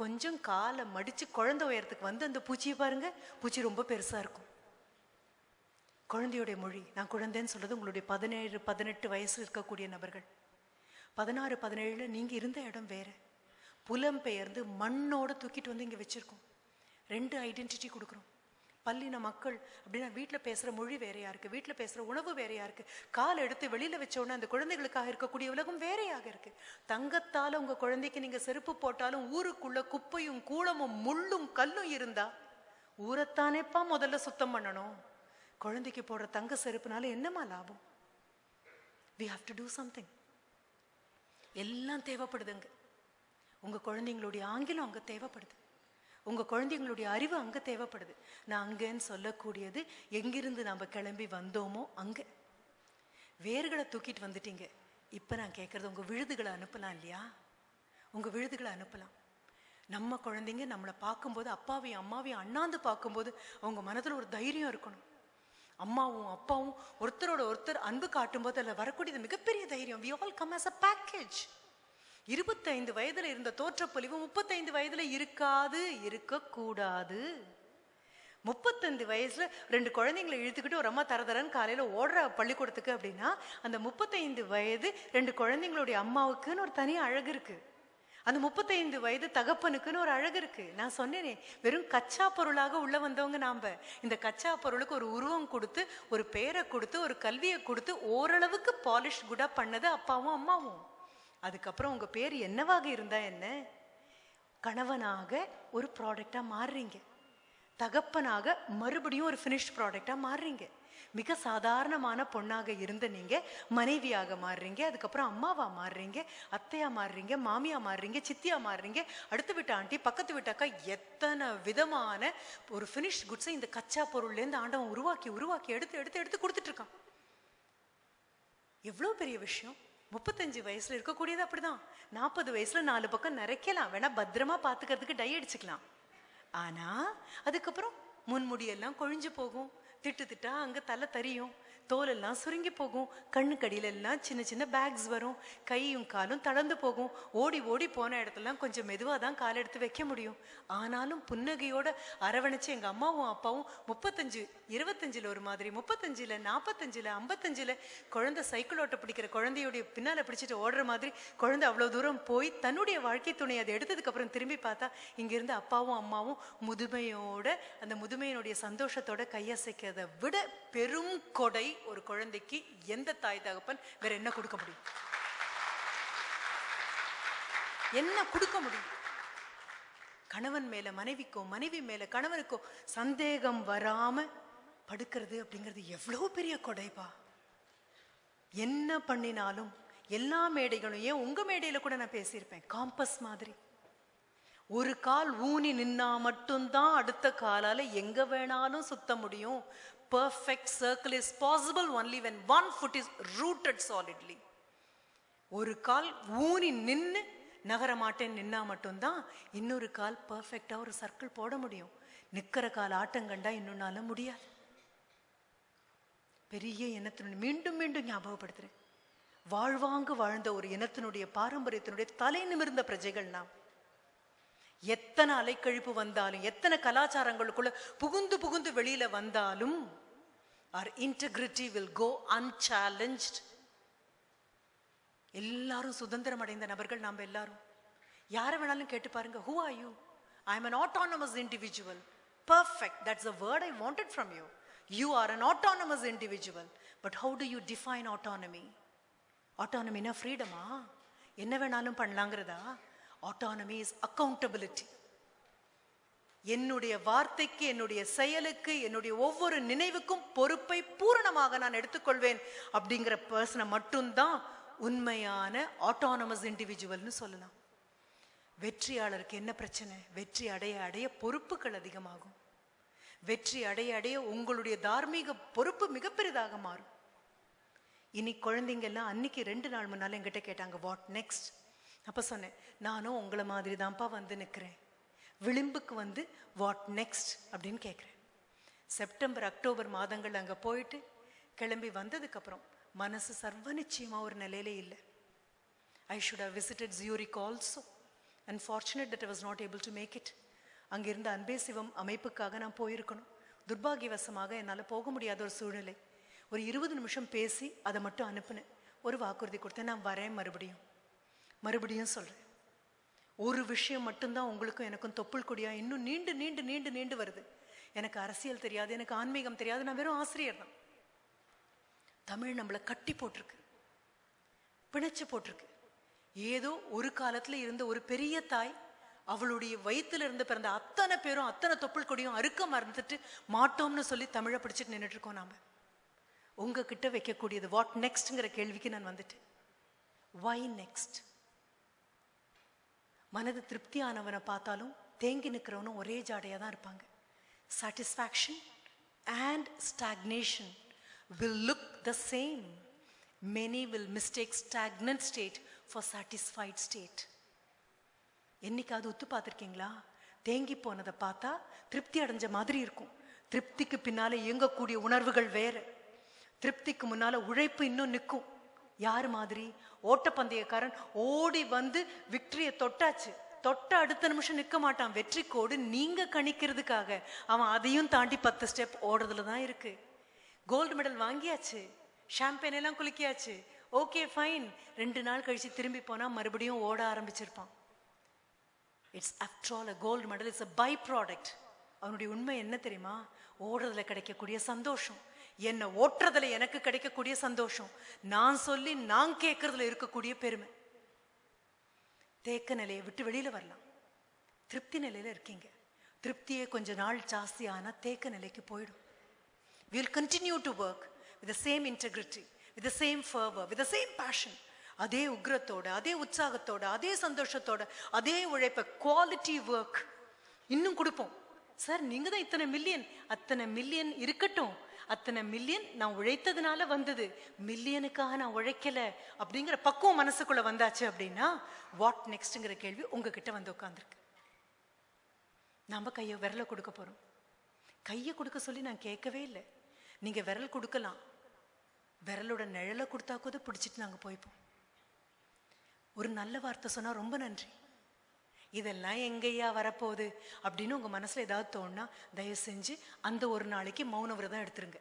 கொஞ்சம் காலை மடிச்சு குழந்தை உயரத்துக்கு வந்து அந்த பூச்சியை பாருங்க, பூச்சி ரொம்ப பெருசா இருக்கும். குழந்தையுடைய மொழி. நான் குழந்தைன்னு சொல்றது உங்களுடைய 17-18 வயசு இருக்கக்கூடிய நபர்கள். 16-17 நீங்க இருந்த இடம் வேற. புலம்பெயர்ந்து மண்ணோட தூக்கிட்டு வந்து இங்க வச்சிருக்கோம். 2 ஐடென்டிட்டி கொடுக்குறோம். பல்லின மக்கள் அப்படின்னா வீட்டில் பேசுற மொழி வேறையா இருக்கு, வீட்டில் பேசுற உணவு வேறையா இருக்கு. கால் எடுத்து வெளியில வச்ச உடனே அந்த குழந்தைகளுக்காக இருக்கக்கூடிய உலகம் வேறையாக இருக்கு. தங்கத்தால உங்க குழந்தைக்கு நீங்க செருப்பு போட்டாலும் ஊருக்குள்ள குப்பையும் கூளமும் முள்ளும் கல்லும் இருந்தா ஊரைத்தானேப்பா முதல்ல சுத்தம் பண்ணணும். குழந்தைக்கு போடுற தங்க செருப்புனால என்னமா லாபம்? we have to do something. எல்லாம் தேவைப்படுதுங்க. உங்க குழந்தைங்களுடைய ஆங்கிலம் அங்க தேவைப்படுது, உங்க குழந்தைங்களுடைய அறிவு அங்க தேவைப்படுது. நான் அங்கன்னு சொல்லக்கூடியது எங்கிருந்து நம்ம கிளம்பி வந்தோமோ அங்க. வேர்களை தூக்கிட்டு வந்துட்டீங்க. இப்ப நான் கேட்கறது உங்க விழுதுகளை அனுப்பலாம் இல்லையா? உங்க விழுதுகளை அனுப்பலாம். நம்ம குழந்தைங்க நம்மளை பார்க்கும்போது அப்பாவையும் அம்மாவையும் அண்ணாந்து பார்க்கும்போது அவங்க மனதுல ஒரு தைரியம் இருக்கணும். அம்மாவும் அப்பாவும் ஒருத்தரோட ஒருத்தர் அன்பு காட்டும் போது அதில் வரக்கூடியது மிகப்பெரிய தைரியம். we all come as a package. 25 வயதுல இருந்த தோற்றப்பொலிவு 35 வயதுல இருக்காது, இருக்கக்கூடாது. 35 வயசுல 2 குழந்தைங்களை இழுத்துக்கிட்டு ஒரு அம்மா தரன்னு காலையில ஓடுற பள்ளிக்கூடத்துக்கு அப்படின்னா அந்த 35 வயது 2 குழந்தைங்களுடைய அம்மாவுக்குன்னு ஒரு தனி அழகு இருக்கு. அந்த 35 வயது தகப்பனுக்குன்னு ஒரு அழகு இருக்கு. நான் சொன்னேனே, வெறும் கச்சா பொருளாக உள்ள வந்தவங்க நாம. இந்த கச்சா பொருளுக்கு ஒரு உருவம் கொடுத்து, ஒரு பேரை கொடுத்து, ஒரு கல்வியை கொடுத்து ஓரளவுக்கு பாலிஷ் குடா பண்ணது அப்பாவும் அம்மாவும். அதுக்கப்புறம் உங்க பேர் என்னவாக இருந்தா என்ன? கணவனாக ஒரு ப்ராடக்டா மாறுறீங்க, தகப்பனாக மறுபடியும் ஒரு ஃபினிஷ்ட் ப்ராடக்டா மாறுறீங்க. மிக சாதாரணமான பொண்ணாக இருந்த நீங்க மனைவியாக மாறுறீங்க, அதுக்கப்புறம் அம்மாவா மாறுறீங்க, அத்தையா மாறுறீங்க, மாமியா மாறுறீங்க, சித்தியா மாறுறீங்க, அடுத்து விட்ட ஆண்டி, பக்கத்து விட்டாக்கா. எத்தனை விதமான ஒரு ஃபினிஷ் குட்ஸை இந்த கச்சா பொருள்லேருந்து ஆண்டவன் உருவாக்கி உருவாக்கி எடுத்து எடுத்து எடுத்து கொடுத்துட்டு இருக்கான். எவ்வளோ பெரிய விஷயம். 35 வயசுல இருக்கக்கூடியது அப்படிதான். 40 வயசுல 4 பக்கம் நிறைக்கலாம், வேணா பத்திரமா பாத்துக்கிறதுக்கு டை அடிச்சுக்கலாம். ஆனா அதுக்கப்புறம் முன்முடியெல்லாம் கொழிஞ்சு போகும், திட்டு திட்டா அங்க தலை தரியும், தோலெல்லாம் சுருங்கி போகும், கண்ணு கடியில எல்லாம் சின்ன சின்ன பேக்ஸ் வரும், கையும் காலும் தளர்ந்து போகும். ஓடி ஓடி போன இடத்துலாம் கொஞ்சம் மெதுவாக தான் கால் எடுத்து வைக்க முடியும். ஆனாலும் புன்னகையோட அரவணைச்சு எங்க அம்மாவும் அப்பாவும் 35, 25 ஒரு மாதிரி, 35, 45, 55 குழந்தை சைக்கிள் ஓட்ட பிடிக்கிற குழந்தையுடைய பின்னால பிடிச்சிட்டு ஓடுற மாதிரி குழந்தை அவ்வளவு தூரம் போய் தன்னுடைய வாழ்க்கை துணை அதை எடுத்ததுக்கு அப்புறம் திரும்பி பார்த்தா இங்கிருந்து அப்பாவும் அம்மாவும் முதுமையோட, அந்த முதுமையினுடைய சந்தோஷத்தோட கையசைக்கிறதை விட பெரும் கொடை ஒரு குழந்தைக்கு எந்த தாய் தகப்பன் வேற என்ன கொடுக்க முடியும்? என்ன கொடுக்க முடியும்? கணவன் மேல மனைவிக்கோ, மனைவி மேல கணவனுக்கோ சந்தேகம் வராம படுக்கிறது அப்படிங்கிறது எவ்வளவு பெரிய கொடைப்பா. என்ன பண்ணினாலும் எல்லா மேடைகளும், ஏன் உங்க மேடையில கூட நான் பேசியிருப்பேன், காம்பஸ் மாதிரி ஒரு கால் ஊனி நின்னா மட்டும்தான் அடுத்த காலால எங்க வேணாலும் சுத்த முடியும். Perfect circle is possible only when one foot is rooted solidly. ஒரு கால் ஊனி நின்னு நகர மாட்டேன் நின்னா மட்டும்தான் இன்னொரு கால் பர்ஃபெக்டா ஒரு சர்க்கிள் போட முடியும். நிக்கிற கால் ஆட்டங்கண்டா இன்னொன்னால முடியாது. பெரிய இனத்தினுடைய மீண்டும் மீண்டும் ஞாபகப்படுத்துறேன், வாழ்வாங்கு வாழ்ந்த ஒரு இனத்தினுடைய பாரம்பரியத்தினுடைய தலை நிமிர்ந்த பிரஜைகள் நாம். எத்தனை அலைக்கழிப்பு வந்தாலும், எத்தனை கலாச்சாரங்களுக்குள்ள புகுந்து புகுந்து வெளியில வந்தாலும் our integrity will go unchallenged. எல்லாரும் சுதந்திரம் அடைந்த நபர்கள் நாம் எல்லாரும். யாரை வேணாலும் கேட்டு பாருங்க, who are you? I am an autonomous individual. Perfect, that's the word I wanted from you. You are an autonomous individual. But how do you define autonomy? Autonomy na freedom ah? என்ன வேணாலும் பண்ணலாங்கிறதா? Autonomy is accountability. என்னுடைய வார்த்தைக்கு, என்னுடைய செயலுக்கு, என்னுடைய ஒவ்வொரு நினைவுக்கும் பொறுப்பை பூரணமாக நான் எடுத்துக்கொள்வேன் அப்படிங்கிற பர்சனை மட்டும்தான் உண்மையான ஆட்டோனமஸ் இண்டிவிஜுவல்னு சொல்லலாம். வெற்றியாளருக்கு என்ன பிரச்சனை? வெற்றி அடைய அடைய பொறுப்புகள் அதிகமாகும். வெற்றி அடைய அடைய உங்களுடைய தார்மீக பொறுப்பு மிகப்பெரிதாக மாறும். இனி குழந்தைங்க எல்லாம் அன்னைக்கு 2 நாள் முன்னால என்கிட்ட கேட்டாங்க, வாட் நெக்ஸ்ட்? அப்ப சொன்னேன், நானும் உங்களை மாதிரி தான்ப்பா வந்து நிற்கிறேன், விளிம்புக்கு வந்து வாட் நெக்ஸ்ட் அப்படின்னு கேட்குறேன். செப்டம்பர் அக்டோபர் மாதங்கள் அங்கே போயிட்டு கிளம்பி வந்ததுக்கப்புறம் மனசு சர்வ நிச்சயமாக ஒரு நிலையிலே இல்லை. I should have visited Zurich also. Unfortunate that I was not able to make it. அங்கிருந்த அன்பே சிவம் அமைப்புக்காக நான் போயிருக்கணும். துர்பாகியவசமாக என்னால் போக முடியாத ஒரு சூழ்நிலை. ஒரு 20 நிமிஷம் பேசி அதை மட்டும் அனுப்புனேன். ஒரு வாக்குறுதி கொடுத்தேன், நான் வரேன் மறுபடியும் சொல்கிறேன். ஒரு விஷயம் மட்டும்தான் உங்களுக்கும் எனக்கும் தொப்புள் கொடியா இன்னும் நீண்டு நீண்டு நீண்டு நீண்டு வருது. எனக்கு அரசியல் தெரியாது, எனக்கு ஆன்மீகம் தெரியாது, நான் வெறும் ஆசிரியர் தான். தமிழ் நம்மளை கட்டி போட்டிருக்கு, பிணைச்சு போட்டிருக்கு. ஏதோ ஒரு காலத்துல இருந்த ஒரு பெரிய தாய் அவளுடைய வயிற்றுல இருந்து பிறந்த அத்தனை பேரும் அத்தனை தொப்புள் கொடியும் அறுக்க மறந்துட்டு மாட்டோம்னு சொல்லி தமிழை பிடிச்சிட்டு நின்றுட்டு இருக்கோம். நாம உங்ககிட்ட வைக்கக்கூடியது வாட் நெக்ஸ்ட்ங்கிற கேள்விக்கு நான் வந்துட்டேன். வை நெக்ஸ்ட்? மனது திருப்தியானவனை பார்த்தாலும் தேங்கி நிற்கிறவனும் ஒரே ஜாடையா தான் இருப்பாங்க. Satisfaction and stagnation will look the same. Many will mistake stagnant state for satisfied state. என்னைக்காவது உத்து பார்த்துருக்கீங்களா? தேங்கி போனதை பார்த்தா திருப்தி அடைஞ்ச மாதிரி இருக்கும். திருப்திக்கு பின்னால இயங்கக்கூடிய உணர்வுகள் வேற. திருப்திக்கு முன்னால உழைப்பு இன்னும் நிற்கும். யாரு மாதிரி? ஓட்டப்பந்தயக்காரன் ஓடி வந்து விக்டரியை தொட்ட அடுத்த நிமிஷம் நிற்க மாட்டான். வெற்றி கோடு நீங்க கணிக்கிறதுக்காக அவன் அதையும் தாண்டி 10 ஸ்டெப் ஓடுறதுல தான் இருக்கு. கோல்டு மெடல் வாங்கியாச்சு, ஷாம்பெயின் எல்லாம் குளிக்கியாச்சு, ஓகே ஃபைன். 2 நாள் கழிச்சு திரும்பி போனா மறுபடியும் ஓட ஆரம்பிச்சிருப்பான். It's after all a gold medal is a by product. அவனுடைய உண்மை என்ன தெரியுமா? ஓடுறதுல கிடைக்கக்கூடிய சந்தோஷம், என்ன ஓட்டுறதுல எனக்கு கிடைக்கக்கூடிய சந்தோஷம், நான் சொல்லி நான் கேட்கறதுல இருக்கக்கூடிய பெருமை. தேக்க நிலையை விட்டு வெளியில வரலாம். திருப்தி நிலையில இருக்கீங்க. திருப்தியே கொஞ்ச நாள் ஜாஸ்தி ஆனா தேக்க நிலைக்கு போயிடும். We will continue to work with the same integrity, with the same fervor, with the same passion. அதே உக்ரத்தோட, அதே உற்சாகத்தோட, அதே சந்தோஷத்தோட, அதே உழைப்ப, குவாலிட்டி ஒர்க் இன்னும் கொடுப்போம். சார் நீங்க தான் இத்தனை மில்லியன், அத்தனை மில்லியன் இருக்கட்டும், அத்தனை மில்லியன் நான் உழைத்ததுனால வந்தது, மில்லியனுக்காக நான் உழைக்கல அப்படிங்கிற பக்குவம் மனசுக்குள்ள வந்தாச்சு அப்படின்னா வாட் நெக்ஸ்ட்ங்கிற கேள்வி உங்ககிட்ட வந்து உட்காந்துருக்கு. நாம கையை விரல கொடுக்க போறோம். கையை கொடுக்க சொல்லி நான் கேட்கவே இல்லை. நீங்க விரல் கொடுக்கலாம், விரலோட நிழலை கொடுத்தா கூட பிடிச்சிட்டு நாங்க போய்ப்போம். ஒரு நல்ல வார்த்தை சொன்னா ரொம்ப நன்றி, இதெல்லாம் எங்கேயா வரப்போகுது அப்படின்னு உங்க மனசுல ஏதாவது தோணுனா தயவு செஞ்சு அந்த ஒரு நாளைக்கு மௌன விரதம் எடுத்துருங்க.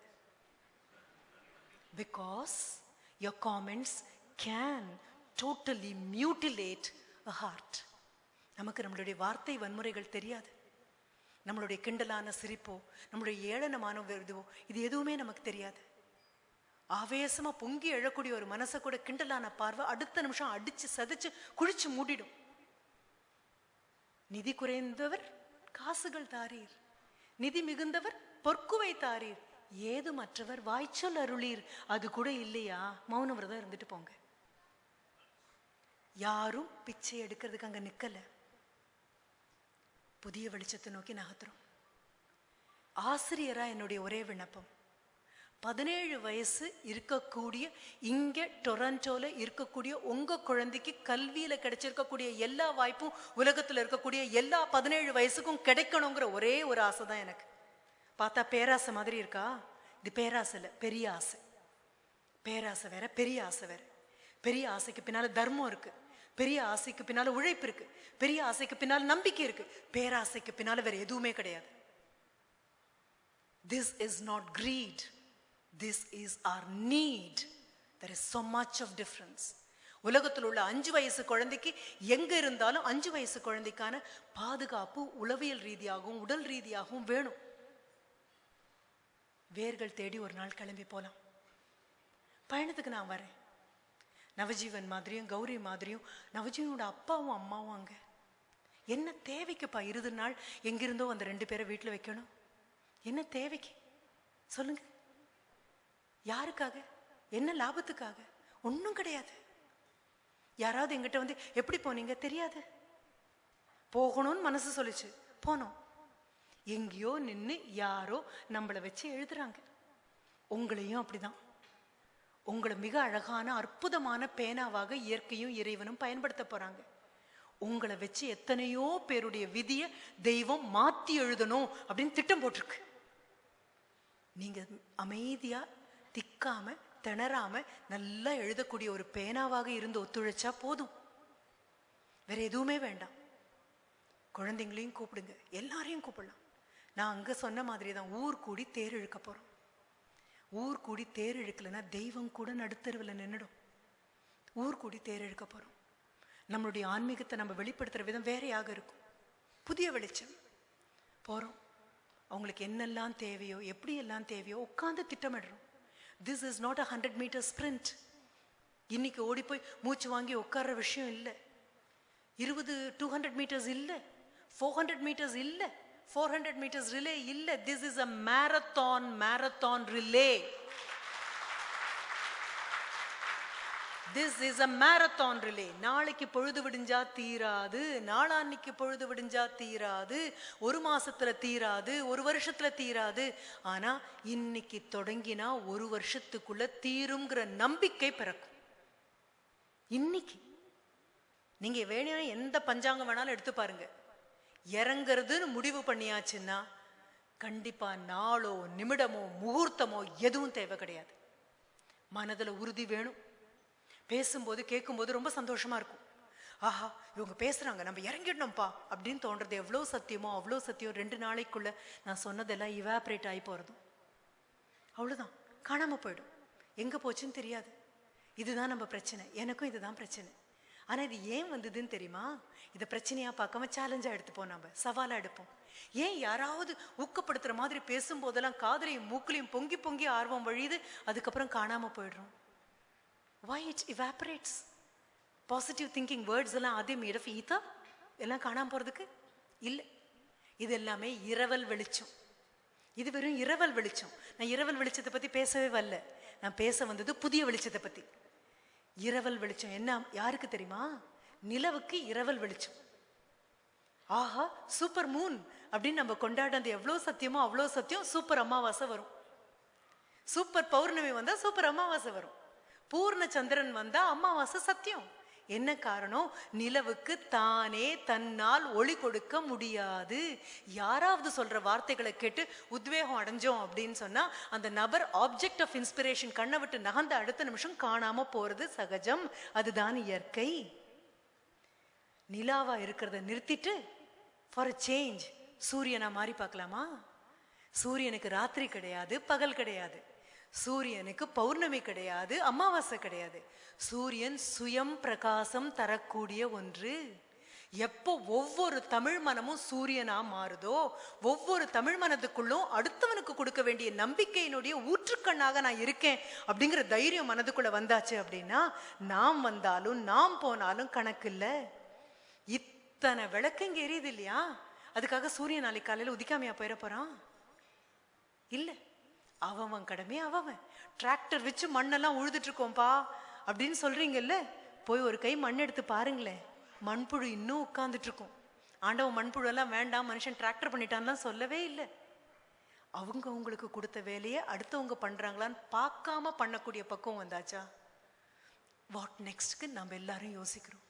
Because your comments can totally mutilate a heart. நமக்கு நம்மளுடைய வார்த்தை வன்முறைகள் தெரியாது. நம்மளுடைய கிண்டலான சிரிப்போ, நம்மளுடைய ஏளனமான இதுவோ, இது எதுவுமே நமக்கு தெரியாது. ஆவேசமா பொங்கி எழக்கூடிய ஒரு மனசை கூட கிண்டலான பார்வை அடுத்த நிமிஷம் அடிச்சு சதைச்சு குழிச்சு மூடிடும். நிதி குறைந்தவர் காசுகள் தாரீர், நிதி மிகுந்தவர் பொற்குவை தாரீர், ஏது மற்றவர் வாய்ச்சொல் அருளீர். அது கூட இல்லையா? மௌன விரதம் இருந்துட்டு போங்க. யாரும் பிச்சை எடுக்கிறதுக்கு அங்க நிக்கல. புதிய வெளிச்சத்தை நோக்கி நகர்த்துறோம். ஆசிரியரா என்னுடைய ஒரே விண்ணப்பம், 17 வயசு இருக்கக்கூடிய இங்க டொரண்டோல இருக்கக்கூடிய உங்க குழந்தைக்கு கல்வியில கிடைச்சிருக்கக்கூடிய எல்லா வாய்ப்பும் உலகத்துல இருக்கக்கூடிய எல்லா 17 வயசுக்கும் கிடைக்கணுங்கிற ஒரே ஒரு ஆசை தான் எனக்கு. பார்த்தா பேராசை மாதிரி இருக்கா? இது பேராசை இல்லை, பெரிய ஆசை. பேராசை வேற, பெரிய ஆசை வேற. பெரிய ஆசைக்கு பின்னால தர்மம் இருக்கு, பெரிய ஆசைக்கு பின்னால உழைப்பு இருக்கு, பெரிய ஆசைக்கு பின்னால நம்பிக்கை இருக்கு, பேராசைக்கு பின்னால வேற எதுவுமே கிடையாது. This is not greed. This is our need. There is so much of difference. உலகத்தில் உள்ள 5 வயசு குழந்தைக்கு எங்க இருந்தாலும் 5 வயசு குழந்தைக்கான பாதுகாப்பு உளவியல் ரீதியாகவும் உடல் ரீதியாகவும் வேணும். வேர்கள் தேடி ஒரு நாள் கிளம்பி போலாம். பயணத்துக்கு நான் வரேன். நவஜீவன் மாதிரியும் கௌரி மாதிரியும் நவஜீவனோட அப்பாவும் அம்மாவும் அங்க என்ன தேவைக்குப்பா 20 நாள் எங்கிருந்தோ அந்த 2 பேரை வீட்டில் வைக்கணும்? என்ன தேவைக்கு சொல்லுங்க? யாருக்காக? என்ன லாபத்துக்காக? ஒன்றும் கிடையாது. யாராவது எங்கிட்ட வந்து எப்படி போனீங்க? தெரியாது. போகணும்னு மனசு சொல்லிச்சு, போனோம். எங்கேயோ நின்று யாரோ நம்மளை வச்சு எழுதுறாங்க. உங்களையும் அப்படிதான். உங்களை மிக அழகான அற்புதமான பேனாவாக இயற்கையும் இறைவனும் பயன்படுத்த போறாங்க. உங்களை வச்சு எத்தனையோ பேருடைய விதியை தெய்வம் மாத்தி எழுதணும் அப்படின்னு திட்டம் போட்டிருக்கு. நீங்க அமைதியா திக்காம திணறாம நல்லா எழுதக்கூடிய ஒரு பேனாவாக இருந்து ஒத்துழைச்சா போதும். வேற எதுவுமே வேண்டாம். குழந்தைங்களையும் கூப்பிடுங்க, எல்லாரையும் கூப்பிடலாம். நான் அங்க சொன்ன மாதிரி தான் ஊர் கூடி தேர் இழுக்க போறோம். ஊர் கூடி தேர் இழுக்கலன்னா தெய்வம் கூட நடுத்தருவில் நின்றுடும். ஊர் கூடி தேர் இழுக்க போறோம். நம்மளுடைய ஆன்மீகத்தை நம்ம வெளிப்படுத்துற விதம் வேறையாக இருக்கும். புதிய வெளிச்சம் போறோம். அவங்களுக்கு என்னெல்லாம் தேவையோ எப்படி எல்லாம் தேவையோ உட்காந்து திட்டமிடுறோம். This is not 100 metre sprint. இன்னைக்கு ஓடி போய் மூச்சு வாங்கி உட்கார்ற விஷயம் இல்லை. 200 மீட்டர்ஸ் இல்லை, 400 மீட்டர்ஸ் இல்லை, 400 மீட்டர்ஸ் ரிலே இல்லை. This is a marathon relay. This is a marathon relay. நாளைக்கு பொழுது விடிஞ்சா தீராது, நாளான்னைக்கு பொழுது விடிஞ்சா தீராது, ஒரு மாசத்துல தீராது, ஒரு வருஷத்துல தீராது. ஆனா இன்னைக்கு தொடங்கினா ஒரு வருஷத்துக்குள்ள தீருங்கிற நம்பிக்கை பிறக்கும். இன்னைக்கு நீங்க வேணும் எந்த பஞ்சாங்கம் வேணாலும் எடுத்து பாருங்க. இறங்குறதுன்னு முடிவு பண்ணியாச்சுன்னா கண்டிப்பா நாளோ நிமிடமோ முகூர்த்தமோ எதுவும் தேவை கிடையாது. மனதுல உறுதி வேணும். பேசும்போது கேட்கும்போது ரொம்ப சந்தோஷமா இருக்கும். ஆஹா இவங்க பேசுறாங்க, நம்ம இறங்கிடணும்ப்பா அப்படின்னு தோன்றது எவ்வளோ சத்தியமோ அவ்வளோ சத்தியம். 2 நாளைக்குள்ள நான் சொன்னதெல்லாம் இவாப்ரேட் ஆகி போறதும் அவ்வளோதான், காணாம போயிடும். எங்க போச்சுன்னு தெரியாது. இதுதான் நம்ம பிரச்சனை. எனக்கும் இதுதான் பிரச்சனை. ஆனா இது ஏன் வந்ததுன்னு தெரியுமா? இதை பிரச்சனையா பார்க்காம சேலஞ்சா எடுத்துப்போம், நம்ம சவாலா எடுப்போம். ஏன் யாராவது ஊக்கப்படுத்துற மாதிரி பேசும்போதெல்லாம் காதலையும் மூக்கலையும் பொங்கி பொங்கி ஆர்வம் வழியுது, அதுக்கப்புறம் காணாம போயிடுறோம். Why it evaporates? Positive thinking words எல்லாம் அதே made of ether எல்லாம் காணாம போறதுக்கு இல்லை. இது எல்லாமே இரவல் வெளிச்சம். இது வெறும் இரவல் வெளிச்சம். நான் இரவல் வெளிச்சத்தை பத்தி பேசவே வரல. நான் பேச வந்தது புதிய வெளிச்சத்தை பத்தி. இரவல் வெளிச்சம் என்ன யாருக்கு தெரியுமா? நிலவுக்கு இரவல் வெளிச்சம். ஆஹா சூப்பர் மூன் அப்படின்னு நம்ம கொண்டாடுறது எவ்வளவு சத்தியமோ அவ்வளோ சத்தியம். சூப்பர் அமாவாசை வரும். சூப்பர் பௌர்ணமி வந்தா சூப்பர் அமாவாசை வரும். பூர்ண சந்திரன் வந்தா அமாவாசை சத்தியம். என்ன காரணம்? நிலவுக்கு தானே தன்னால் ஒளி கொடுக்க முடியாது. யாராவது சொல்ற வார்த்தைகளை கேட்டு உத்வேகம் அடைஞ்சோம் அப்படின்னு சொன்னா அந்த நபர் ஆப்ஜெக்ட் ஆஃப் இன்ஸ்பிரேஷன் கண்ணை விட்டு நகர்ந்த அடுத்த நிமிஷம் காணாம போறது சகஜம். அதுதான் இயற்கை. நிலாவா இருக்கிறத நிறுத்திட்டு ஃபார் அ சேஞ்ச் சூரியனா மாறி பார்க்கலாமா? சூரியனுக்கு ராத்திரி கிடையாது, பகல் கிடையாது. சூரியனுக்கு பௌர்ணமி கிடையாது, அமாவாசை கிடையாது. சூரியன் சுயம் பிரகாசம் தரக்கூடிய ஒன்று. எப்போ ஒவ்வொரு தமிழ் மனமும் சூரியனா மாறுதோ, ஒவ்வொரு தமிழ் மனதுக்குள்ளும் அடுத்தவனுக்கு கொடுக்க வேண்டிய நம்பிக்கையினுடைய ஊற்றுக்கண்ணாக நான் இருக்கேன் அப்படிங்கிற தைரியம் மனதுக்குள்ள வந்தாச்சு அப்படின்னா நாம் வந்தாலும் நாம் போனாலும் கணக்கு இல்லை. இத்தனை விளக்கு இங்க எரியுது இல்லையா? அதுக்காக சூரியன் நாளைக்கு காலையில உதிக்காமையா போயிட போறான்? இல்லை. அவன் கடமையே அவன். டிராக்டர் வச்சு மண்ணெல்லாம் உழுதுட்டு இருக்கோம்பா அப்படின்னு சொல்றீங்கல்ல, போய் ஒரு கை மண் எடுத்து பாருங்களேன். மண்புழு இன்னும் உட்கார்ந்துட்டு இருக்கும். ஆண்டவன் மண்புழு எல்லாம் வேண்டாம், மனுஷன் டிராக்டர் பண்ணிட்டான்லாம் சொல்லவே இல்லை. அவங்க உங்களுக்கு கொடுத்த வேலையை அடுத்தவங்க பண்றாங்களான்னு பார்க்காம பண்ணக்கூடிய பக்குவம் வந்தாச்சா? வாட் நெக்ஸ்ட்க்கு நம்ம எல்லாரும் யோசிக்கிறோம்.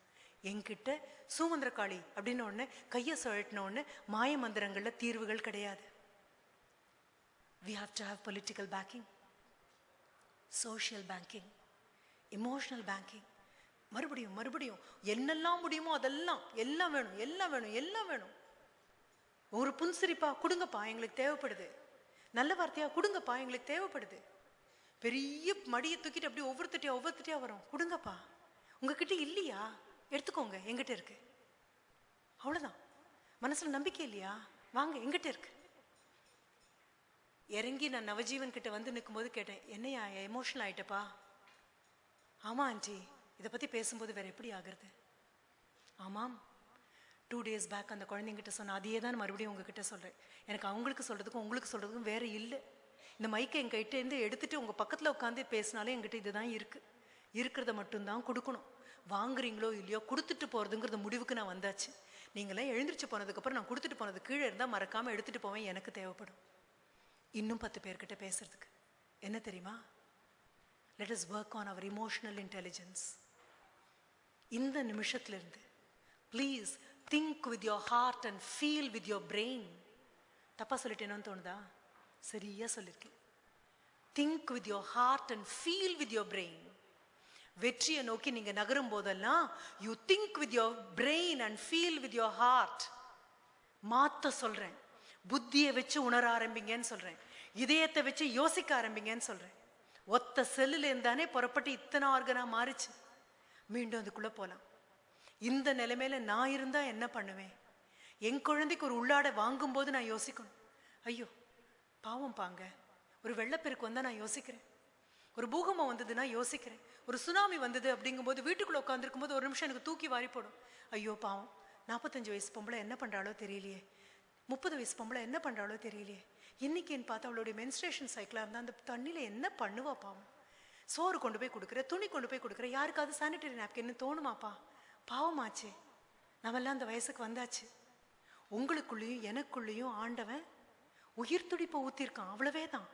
என்கிட்ட சூமந்திரகாளி அப்படின்னு ஒண்ணு கையை சுழட்டின ஒண்ணு மாய மந்திரங்கள்ல தீர்வுகள் கிடையாது. We have to have political backing, social banking, emotional banking. மறுபடியும் என்னெல்லாம் முடியுமோ அதெல்லாம் எல்லாம் வேணும், எல்லாம் வேணும், எல்லாம் வேணும். ஒரு புன்சிரிப்பா கொடுங்கப்பா எங்களுக்கு தேவைப்படுது. நல்ல வார்த்தையா கொடுங்கப்பா எங்களுக்கு தேவைப்படுது. பெரிய மடியை தூக்கிட்டு அப்படி ஒவ்வொருத்தட்டியா வரும். கொடுங்கப்பா. உங்ககிட்ட இல்லையா? எடுத்துக்கோங்க, எங்கிட்ட இருக்கு. அவ்வளவுதான். மனசுல நம்பிக்கை இல்லையா? வாங்க, எங்கிட்ட இருக்கு. இறங்கி நான் நவஜீவன் கிட்ட வந்து நிற்கும் போது கேட்டேன், என்னையா எமோஷனல் ஆயிட்டப்பா? ஆமா ஆண்டி, இதை பத்தி பேசும்போது வேற எப்படி ஆகுறது? ஆமாம், 2 days பேக் அந்த குழந்தைங்கிட்ட சொன்ன அதையே தான் மறுபடியும் உங்ககிட்ட சொல்றேன். எனக்கு அவங்களுக்கு சொல்றதுக்கும் உங்களுக்கு சொல்றதுக்கும் வேற இல்லை. இந்த மைக்கை என்கிட்ட இருந்து எடுத்துட்டு உங்க பக்கத்துல உட்காந்து பேசினாலே என்கிட்ட இதுதான் இருக்கு. இருக்கிறத மட்டும்தான் கொடுக்கணும். வாங்குறீங்களோ இல்லையோ கொடுத்துட்டு போறதுங்கிறத முடிவுக்கு நான் வந்தாச்சு. நீங்களாம் எழுந்திரிச்சு போனதுக்கு அப்புறம் நான் கொடுத்துட்டு போனது கீழே இருந்தா மறக்காம எடுத்துட்டு போவேன். எனக்கு தேவைப்படும் இன்னும் 10 பேர்கிட்ட பேசுறதுக்கு. என்ன தெரியுமா? let us work on our emotional intelligence. இந்த நிமிஷத்திலிருந்து please think with your heart and feel with your brain. தப்பா சொல்லிட்டேன்னு தோணுதா? சரியா சொல்லியிருக்கேன். Think with your heart and feel with your brain. வெற்றியை நோக்கி நீங்க நகரும் போதெல்லாம் you think with your brain and feel with your heart. மாத்த சொல்றேன். புத்தியை வச்சு உணர ஆரம்பிங்கன்னு சொல்றேன். இதயத்தை வச்சு யோசிக்க ஆரம்பிங்கன்னு சொல்றேன். ஒத்த செல்லுல இருந்தானே புறப்பட்டு இத்தனை ஆர்கனா மாறிச்சு. மீண்டும் அதுக்குள்ள போலாம். இந்த நிலைமையில நான் இருந்தா என்ன பண்ணுவேன்? என் குழந்தைக்கு ஒரு உள்ளாடை வாங்கும் போது நான் யோசிக்கணும், ஐயோ பாவம் பாங்க. ஒரு வெள்ளப்பெருக்கு வந்தா நான் யோசிக்கிறேன். ஒரு பூகம்பம் வந்ததுன்னா யோசிக்கிறேன். ஒரு சுனாமி வந்தது அப்படிங்கும்போது வீட்டுக்குள்ள உட்காந்துருக்கும் போது ஒரு நிமிஷம் எனக்கு தூக்கி வாரி போடும். ஐயோ பாவம், 45 வயசு பொம்பளை என்ன பண்றாளோ தெரியலையே, 30 வயசு பொம்பளை என்ன பண்றாளோ தெரியலையே, இன்னைக்குன்னு பார்த்து அவளுடைய மென்ஸ்ட்ரேஷன் சைக்கிளா இருந்தா அந்த தண்ணியில என்ன பண்ணுவா பாவம். சோறு கொண்டு போய் கொடுக்குற, துணி கொண்டு போய் கொடுக்குற, யாருக்காவது சானிட்டரி நாப்கின்னு தோணுமாப்பா? பாவமாச்சே, நம்மெல்லாம் அந்த வயசுக்கு வந்தாச்சு. உங்களுக்குள்ளேயும் எனக்குள்ளேயும் ஆண்டவன் உயிர் துடிப்பை ஊத்திருக்கான், அவ்வளவே தான்.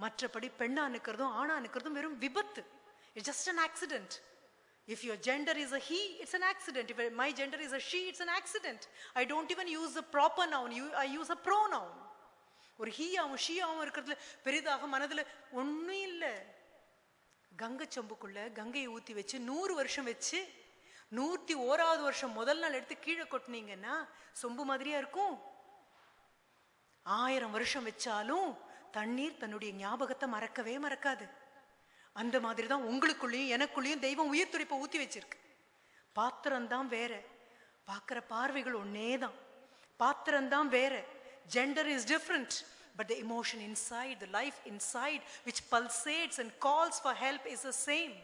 மற்றபடி பெண்ணா நிற்கிறதும் ஆணா நிற்கிறதும் வெறும் விபத்து. It's just an accident. If your gender is a he, it's an accident. If my gender is a she, it's an accident. I don't even use the proper noun. I use a pronoun. ஒரு ஹீயாவும் ஷீயாவும் இருக்கிறதுல பெரிதாக மனதுல ஒன்றும் இல்லை. கங்கை சொம்புக்குள்ள கங்கையை ஊற்றி வச்சு 100 வருஷம் வச்சு 101வது வருஷம் முதல் நாள் எடுத்து கீழே கொட்டினீங்கன்னா சொம்பு மாதிரியா இருக்கும். 1000 வருஷம் வச்சாலும் தண்ணீர் தன்னுடைய ஞாபகத்தை மறக்கவே மறக்காது. அந்த மாதிரி தான் உங்களுக்குள்ளேயும் எனக்குள்ளேயும் தெய்வம் உயிர் துடிப்பை ஊற்றி வச்சிருக்கு. பாத்திரம்தான் வேற, பார்க்குற பார்வைகள் ஒன்னே தான். பாத்திரம்தான் வேற, gender is different, but the emotion inside, the life inside which pulsates and calls for help is the same.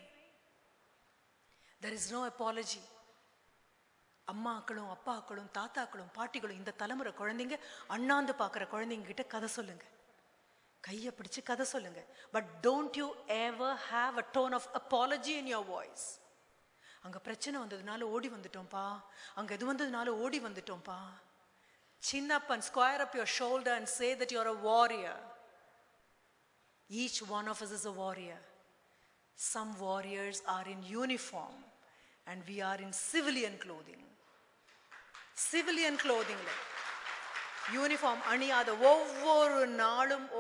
There is no apology. அம்மாக்களும் அப்பாக்களும் தாத்தாக்களும் பாட்டிகளும் இந்த தலைமுறை குழந்தைங்க அண்ணாந்து பார்க்குற குழந்தைங்க கிட்ட கதை சொல்லுங்க, கையை பிடிச்சு கதை சொல்லுங்க. But don't you ever have a tone of apology in your voice. அங்க பிரச்சனை வந்ததுனால ஓடி வந்துட்டோம்ப்பா, அங்க எது வந்ததுனால ஓடி வந்துட்டோம்ப்பா. Chin up and square up your shoulder and say that you're a warrior. Each one of us is a warrior. Some warriors are in uniform and we are in civilian clothing. Civilian clothing. Uniform அணியாத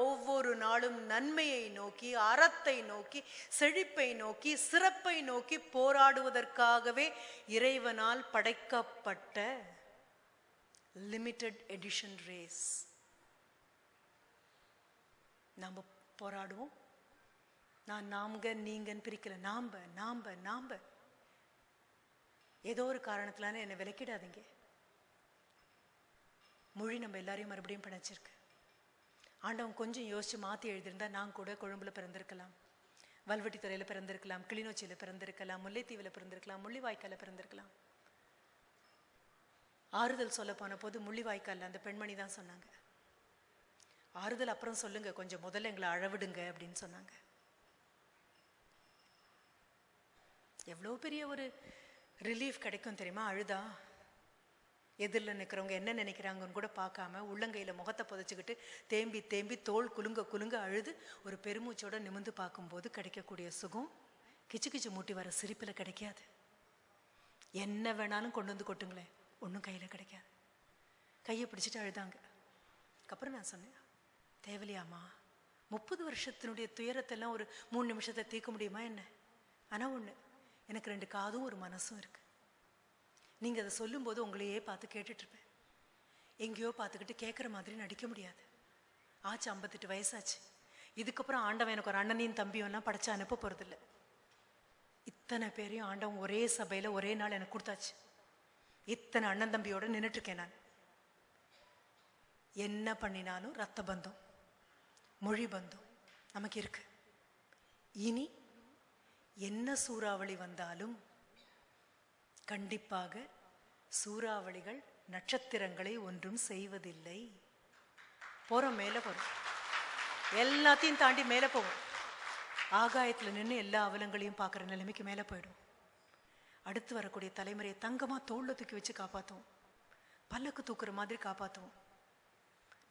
ஒவ்வொரு நாளும் நன்மையை நோக்கி, அறத்தை நோக்கி, செழிப்பை நோக்கி, சிறப்பை நோக்கி போராடுவதற்காகவே இறைவனால் படைக்கப்பட்ட லிமிட்டெட் எடிஷன் ரேஸ். நாம போராடுவோம். நான் நாமங்க நீங்கன்னு பிரிக்கல, நாம ஏதோ ஒரு காரணத்திலான என்னை விலக்கிடாதீங்க. மொழி நம்ம எல்லாரையும் மறுபடியும் பிணைச்சிருக்கு. ஆண்டவன் கொஞ்சம் யோசிச்சு மாற்றி எழுதியிருந்தா நான் கூட கொழும்புல பிறந்திருக்கலாம், வல்வெட்டித்துறையில் பிறந்திருக்கலாம், கிளிநொச்சியில் பிறந்திருக்கலாம், முல்லைத்தீவில் பிறந்திருக்கலாம், முள்ளிவாய்க்காலில் பிறந்திருக்கலாம். ஆறுதல் சொல்ல போன போது முள்ளிவாய்க்காலில் அந்த பெண்மணி தான் சொன்னாங்க, ஆறுதல் அப்புறம் சொல்லுங்க, கொஞ்சம் முதல்ல எங்களை அழவிடுங்க அப்படின்னு சொன்னாங்க. எவ்வளோ பெரிய ஒரு ரிலீஃப் கிடைக்கும் தெரியுமா அழுதா. எதிரில் நிற்கிறவங்க என்ன நினைக்கிறாங்கன்னு கூட பார்க்காம உள்ளங்கையில் முகத்தை புதைச்சிக்கிட்டு தேம்பி தேம்பி தோல் குலுங்க அழுது ஒரு பெருமூச்சோட நிமிந்து பார்க்கும்போது கிடைக்கக்கூடிய சுகம் கிச்சு கிச்சு மூட்டி வர சிரிப்பில் கிடைக்காது. என்ன வேணாலும் கொண்டு வந்து கொட்டுங்களேன், ஒன்றும் கையில் கிடைக்காது. கையை பிடிச்சிட்டு அழுதாங்க. அதுக்கப்புறம் நான் சொன்னேன், தேவலையாமா 30 வருஷத்தினுடைய துயரத்தெல்லாம் ஒரு 3 நிமிஷத்தை தீர்க்க முடியுமா என்ன? ஆனால் ஒன்று, எனக்கு 2 காதும் ஒரு மனசும் இருக்கு. நீங்கள் அதை சொல்லும்போது உங்களையே பார்த்து கேட்டுட்ருப்பேன். எங்கேயோ பார்த்துக்கிட்டு கேட்குற மாதிரி நடிக்க முடியாது. ஆச்சு 58 வயசாச்சு. இதுக்கப்புறம் ஆண்டவன் எனக்கு ஒரு அண்ணனையும் தம்பியும் எல்லாம் படைச்சு அனுப்ப போகிறதில்ல. இத்தனை பேரையும் ஆண்டவன் ஒரே சபையில் ஒரே நாள் எனக்கு கொடுத்தாச்சு. இத்தனை அண்ணன் தம்பியோடு நின்றுட்டுருக்கேன் நான். என்ன பண்ணினாலும் ரத்த பந்தம், மொழி பந்தம் நமக்கு இருக்கு. இனி என்ன சூறாவளி வந்தாலும் கண்டிப்பாக சூறாவளிகள் நட்சத்திரங்களை ஒன்றும் செய்வதில்லை. போறோம், மேலே போறோம், எல்லாத்தையும் தாண்டி மேலே போவோம். ஆகாயத்தில் நின்று எல்லா அவலங்களையும் பார்க்குற நிலைமைக்கு மேலே போயிடும். அடுத்து வரக்கூடிய தலைமுறையை தங்கமாக தோளில் தூக்கி வச்சு காப்பாற்றுவோம், பல்லக்கு தூக்குற மாதிரி காப்பாற்றுவோம்.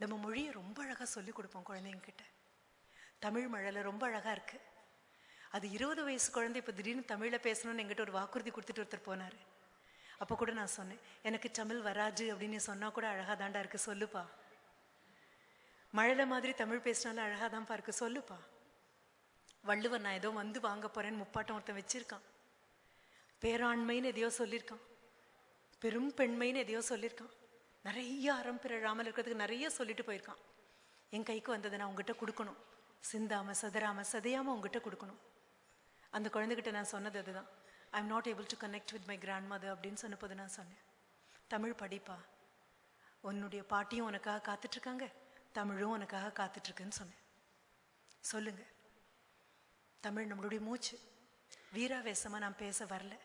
நம்ம மொழியை ரொம்ப அழகாக சொல்லிக் கொடுப்போம் குழந்தைங்க கிட்ட. தமிழ் மழலை ரொம்ப அழகாக இருக்கு, அது 20 வயசு குழந்தை இப்போ திடீர்னு தமிழில் பேசணும்னு எங்கிட்ட ஒரு வாக்குறுதி கொடுத்துட்டு ஒருத்தர் போனார். அப்போ கூட நான் சொன்னேன், எனக்கு தமிழ் வராது அப்படின்னு சொன்னால் கூட அழகாக தாண்டா இருக்கு, சொல்லுப்பா. மழலை மாதிரி தமிழ் பேசினாலும் அழகாக தான்ப்பா இருக்கு, சொல்லுப்பா. வள்ளுவர் நான் ஏதோ வந்து வாங்க போகிறேன்னு முப்பாட்டம் ஒருத்தன் வச்சுருக்கான். பேராண்மைன்னு எதையோ சொல்லியிருக்கான், பெரும் பெண்மைன்னு எதையோ சொல்லியிருக்கான், நிறைய அறம் பிறழாமல் இருக்கிறதுக்கு நிறைய சொல்லிட்டு போயிருக்கான். என் கைக்கு வந்ததை நான் உங்ககிட்ட கொடுக்கணும், சிந்தாமல் சதறாமல் சதையாமல் உங்ககிட்ட கொடுக்கணும். அந்த குழந்தைகிட்ட நான் சொன்னது அதுதான். I am not able to connect with my grandmother அப்படின்னு சொன்னபோது நான் சொன்னேன், தமிழ் படிப்பா, உன்னுடைய பாட்டியும் உனக்காக காத்துட்ருக்காங்க, தமிழும் உனக்காக காத்துட்ருக்குன்னு சொன்னேன். சொல்லுங்க, தமிழ் நம்மளுடைய மூச்சு. வீராவேசமாக நான் பேச வரல.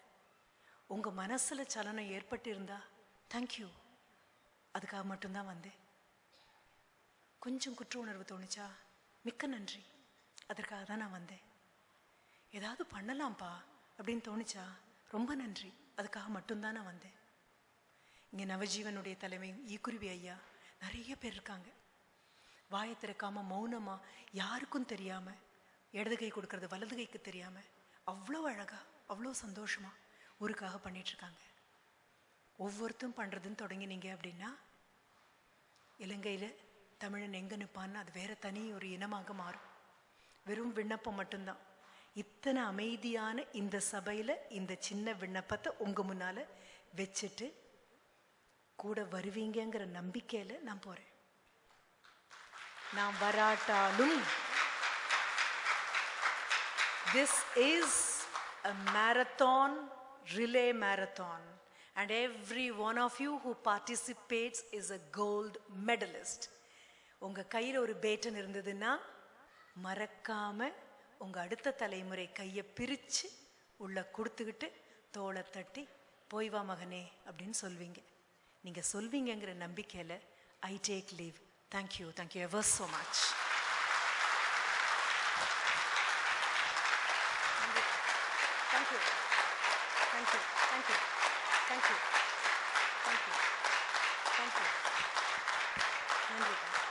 உங்கள் மனசில் சலனம் ஏற்பட்டு இருந்தா தேங்க்யூ, அதுக்காக மட்டும்தான் வந்தேன். கொஞ்சம் குற்ற உணர்வு தோணுச்சா, மிக்க நன்றி, அதற்காக தான் நான் வந்தேன். ஏதாவது பண்ணலாம்ப்பா அப்படின்னு தோணுச்சா, ரொம்ப நன்றி, அதுக்காக மட்டும்தான் நான் வந்தேன். இங்கே நவஜீவனுடைய தலைமை ஈக்குருவி ஐயா நிறைய பேர் இருக்காங்க. வாயை திறக்காம மௌனமா, யாருக்கும் தெரியாம, இடது கை கொடுக்கறது வலது கைக்கு தெரியாம, அவ்வளோ அழகா அவ்வளோ சந்தோஷமா ஊருக்காக பண்ணிட்டுருக்காங்க. ஒவ்வொருத்தரும் பண்ணுறதுன்னு தொடங்கினீங்க அப்படின்னா இலங்கையில் தமிழன் எங்கே நிற்பான்னு அது வேற தனி ஒரு இனமாக மாறும். வெறும் விண்ணப்பம் மட்டும்தான். இத்தனை அமைதியான இந்த சபையில் இந்த சின்ன விண்ணப்பத்தை உங்கள் முன்னால் வச்சுட்டு கூட வருவீங்கிற நம்பிக்கையில் நான் போகிறேன். நான் வராட்டாலும் this is a marathon, relay marathon, and every one of you who participates is a gold medalist. உங்க கையில் ஒரு பேட்டன் இருந்ததுன்னா மறக்காம உங்க அடுத்த தலைமுறை கையை பிரிச்சு உள்ள கொடுத்துக்கிட்டு தோளை தட்டி போய் வா மகனே அப்படின்னு சொல்வீங்க. நீங்க சொல்வீங்கிற நம்பிக்கையில I take leave. Thank you ever so much. Thank you. Thank you. Thank you. Thank you. Thank you. Thank you. Thank you.